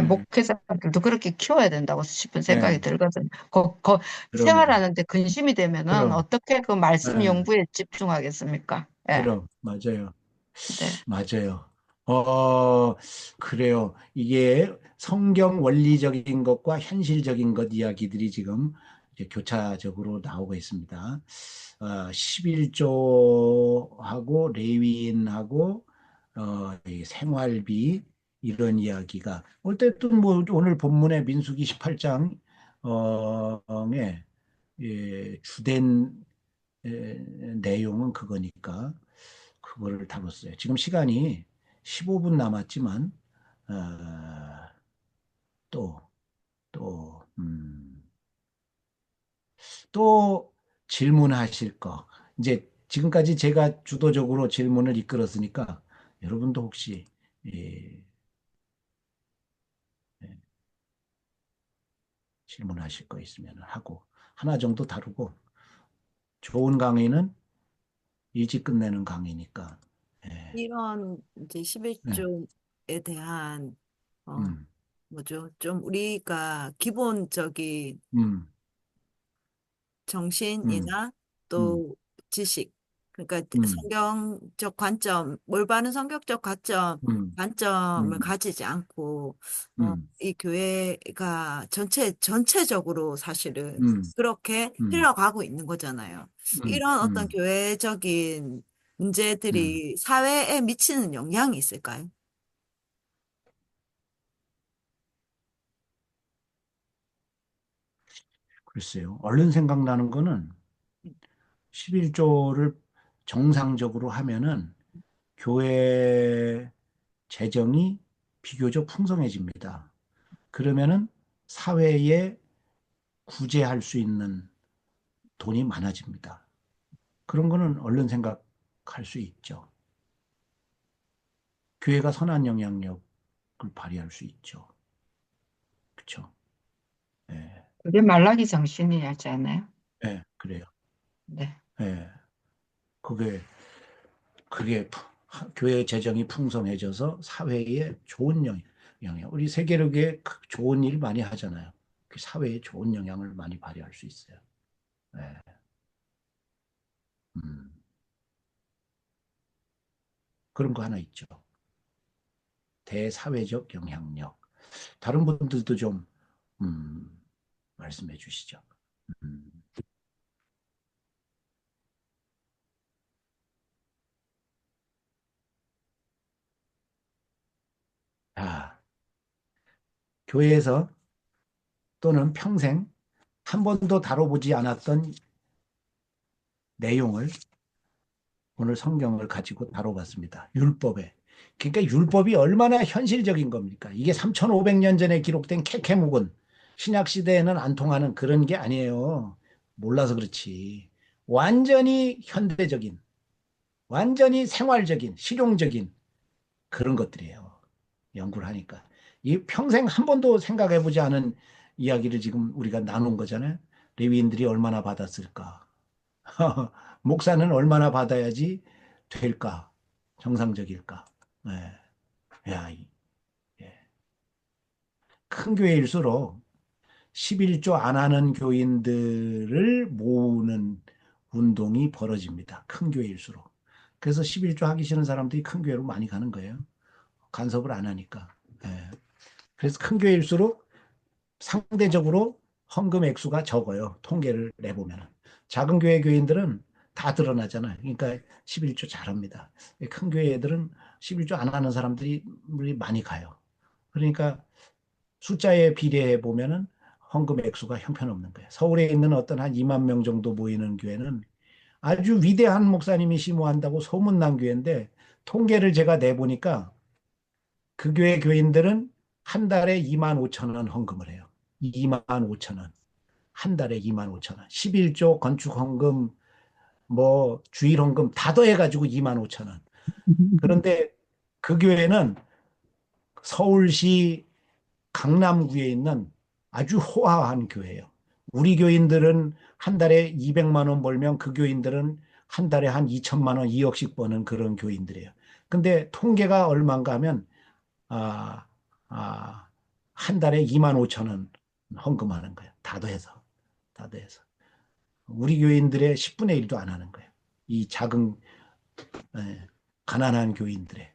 목회자들도 그렇게 키워야 된다고 싶은 생각이 예, 들거든요. 그러면, 생활하는데 근심이 되면은 그럼, 어떻게 그 말씀 예, 연구에 집중하겠습니까? 예. 그럼, 맞아요. 네. 맞아요. 그래요. 이게 성경 원리적인 것과 현실적인 것 이야기들이 지금 이제 교차적으로 나오고 있습니다. 11조하고 레위인하고 이 생활비 이런 이야기가 어쨌든 뭐 오늘 본문의 민수기 18장 에 주된 내용은 그거니까 그거를 다뤘어요. 지금 시간이 15분 남았지만 어, 또, 또, 또 질문하실 거. 이제 지금까지 제가 주도적으로 질문을 이끌었으니까 여러분도 혹시 예, 예, 질문하실 거 있으면 하고 하나 정도 다루고 좋은 강의는 일찍 끝내는 강의니까 예, 이런 이제 예, 11조에 대한 어 음, 뭐죠? 좀 우리가 기본적인 음, 음, 정신이나 음, 또 지식 그러니까 음, 성경적 관점, 올바른 성경적 음, 관점을 음, 가지지 않고, 음, 이 교회가 전체적으로 사실은 음, 그렇게 음, 흘러가고 있는 거잖아요. 이런 어떤 음. 교회적인 음. 문제들이 사회에 미치는 영향이 있을까요? 글쎄요. 얼른 생각나는 거는 11조를 정상적으로 하면은 교회 재정이 비교적 풍성해집니다. 그러면은 사회에 구제할 수 있는 돈이 많아집니다. 그런 거는 얼른 생각할 수 있죠. 교회가 선한 영향력을 발휘할 수 있죠. 그렇죠? 예, 그게 말라기 정신이었지 않나요? 예, 그래요. 네. 예, 그게 교회 재정이 풍성해져서 사회에 좋은 영향, 우리 세계력에 좋은 일 많이 하잖아요. 그 사회에 좋은 영향을 많이 발휘할 수 있어요. 예, 음, 그런 거 하나 있죠. 대사회적 영향력. 다른 분들도 좀 음, 말씀해 주시죠. 음, 아, 교회에서 또는 평생 한 번도 다뤄보지 않았던 내용을 오늘 성경을 가지고 다뤄봤습니다. 율법에. 그러니까 율법이 얼마나 현실적인 겁니까? 이게 3,500년 전에 기록된 케케묵은 신약 시대에는 안 통하는 그런 게 아니에요. 몰라서 그렇지. 완전히 현대적인, 완전히 생활적인, 실용적인 그런 것들이에요. 연구를 하니까. 이 평생 한 번도 생각해보지 않은 이야기를 지금 우리가 나눈 거잖아요. 레위인들이 얼마나 받았을까? 목사는 얼마나 받아야지 될까? 정상적일까? 예. 야, 예. 큰 교회일수록 11조 안 하는 교인들을 모으는 운동이 벌어집니다. 큰 교회일수록. 그래서 11조 하기 싫은 사람들이 큰 교회로 많이 가는 거예요. 간섭을 안 하니까. 예. 그래서 큰 교회일수록 상대적으로 헌금 액수가 적어요. 통계를 내보면. 작은 교회 교인들은 다 드러나잖아요. 그러니까 11조 잘합니다. 큰 교회 애들은 11조 안 하는 사람들이 많이 가요. 그러니까 숫자에 비례해 보면은 헌금 액수가 형편없는 거예요. 서울에 있는 어떤 한 2만 명 정도 모이는 교회는 아주 위대한 목사님이 심호한다고 소문난 교회인데 통계를 제가 내보니까 그 교회 교인들은 한 달에 2만 5천 원 헌금을 해요. 2만 5천 원. 한 달에 2만 5천 원. 11조 건축 헌금, 뭐 주일 헌금 다 더해가지고 2만 5천 원. 그런데 그 교회는 서울시 강남구에 있는 아주 호화한 교회예요. 우리 교인들은 한 달에 200만 원 벌면 그 교인들은 한 달에 한 2천만 원, 2억씩 버는 그런 교인들이에요. 근데 통계가 얼마인가 하면 아, 아, 한 달에 2만 5천 원 헌금하는 거예요. 다 더해서. 다 더해서. 우리 교인들의 10분의 1도 안 하는 거예요. 이 작은 예, 가난한 교인들의.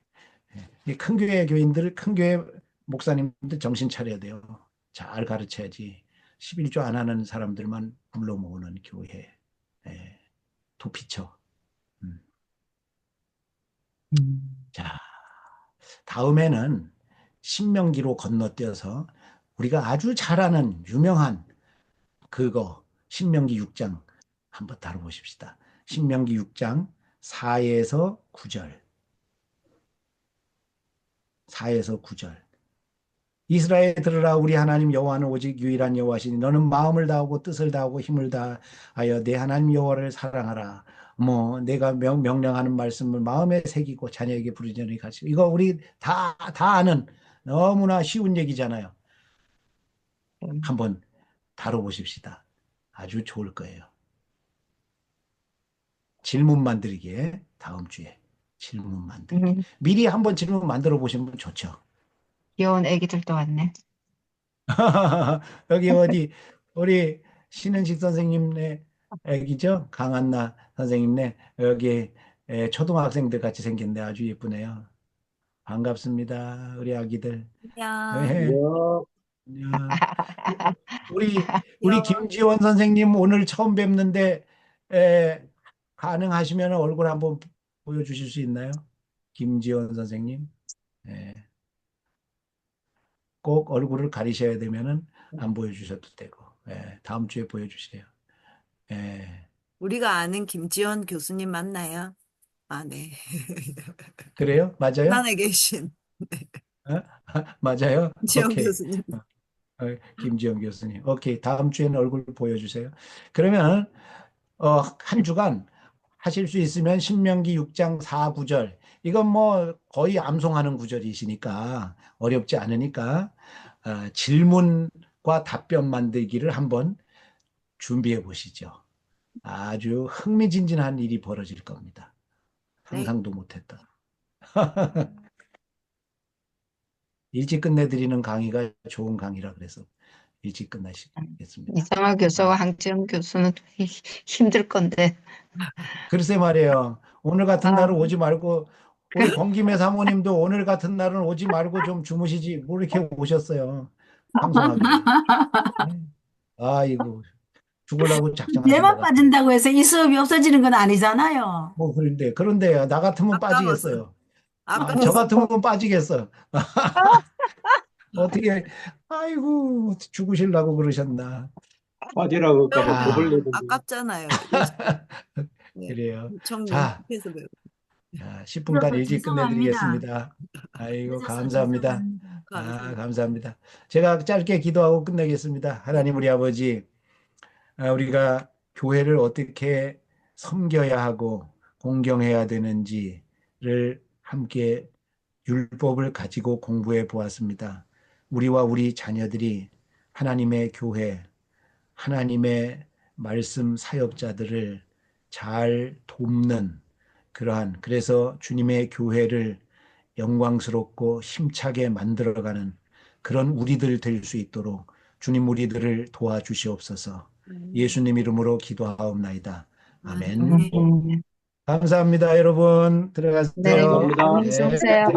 큰 교회 교인들, 큰 교회 목사님들 정신 차려야 돼요. 잘 가르쳐야지. 11조 안 하는 사람들만 불러 모으는 교회. 예, 도피처. 음. 자, 다음에는 신명기로 건너뛰어서 우리가 아주 잘 아는 유명한 그거 신명기 6장 한번 다뤄보십시다. 신명기 6장 4에서 9절. 4에서 9절. 이스라엘 들으라 우리 하나님 여호와는 오직 유일한 여호와시니 너는 마음을 다하고 뜻을 다하고 힘을 다하여 내 하나님 여호와를 사랑하라. 뭐 내가 명령하는 말씀을 마음에 새기고 자녀에게 부르짖으니 가시고 이거 우리 다 아는 너무나 쉬운 얘기잖아요. 한번 다뤄보십시다. 아주 좋을 거예요. 질문 만들기에 다음 주에 질문 만들기. 음, 미리 한번 질문 만들어 보시면 좋죠. 귀여운 애기들도 왔네. 여기 어디 우리 신은식 선생님의 애기죠? 강한나 선생님네. 여기 초등학생들 같이 생겼네. 아주 예쁘네요. 반갑습니다. 우리 아기들. 안녕. 예, 안녕. 안녕. 우리 안녕. 김지원 선생님 오늘 처음 뵙는데 에, 가능하시면 얼굴 한번 보여주실 수 있나요? 김지원 선생님. 예, 꼭 얼굴을 가리셔야 되면은 안 보여주셔도 되고, 다음 주에 보여주세요. 예, 우리가 아는 김지원 교수님 맞나요? 아, 네. 그래요? 맞아요? 부산에 계신 어? 맞아요? 김지원 오케이. 교수님. 김지영 교수님. 오케이. 다음 주에는 얼굴 보여주세요. 그러면 한 주간 하실 수 있으면 신명기 6장 4, 9절. 이건 뭐 거의 암송하는 구절이시니까 어렵지 않으니까 질문과 답변 만들기를 한번 준비해 보시죠. 아주 흥미진진한 일이 벌어질 겁니다. 네. 상상도 못했던. 일찍 끝내드리는 강의가 좋은 강의라 그래서 일찍 끝나시겠습니다. 이상하 교수와 황지영 교수는 힘들 건데. 글쎄 말이에요. 오늘 같은 아, 날은 오지 말고 우리 권김혜 사모님도 오늘 같은 날은 오지 말고 좀 주무시지 뭐 이렇게 오셨어요. 방송하기를. 네. 아이고 죽으려고 작정하셨나 뇌만 같아요. 빠진다고 해서 이 수업이 없어지는 건 아니잖아요. 뭐 그런데 나 같으면 아까워서. 빠지겠어요. 저 아까워서. 같으면 빠지겠어. 어떻게 아이고 죽으시려고 그러셨나. 빠지라고 할까 봐 겁을 아, 내던데. 아깝잖아요. 네. 그래요. 엄청 자, 연습해서 배우. 10분간 일찍 죄송합니다. 끝내드리겠습니다. 아이고, 늦어서 감사합니다. 죄송합니다. 감사합니다. 감사합니다. 제가 짧게 기도하고 끝내겠습니다. 하나님 우리 아버지, 우리가 교회를 어떻게 섬겨야 하고 공경해야 되는지를 함께 율법을 가지고 공부해 보았습니다. 우리와 우리 자녀들이 하나님의 교회, 하나님의 말씀 사역자들을 잘 돕는 그래서 주님의 교회를 영광스럽고 힘차게 만들어가는 그런 우리들 될 수 있도록 주님 우리들을 도와주시옵소서. 예수님 이름으로 기도하옵나이다. 아멘. 아멘. 감사합니다, 여러분. 네, 들어가세요. 감사합니다. 안녕히 네. 주무세요.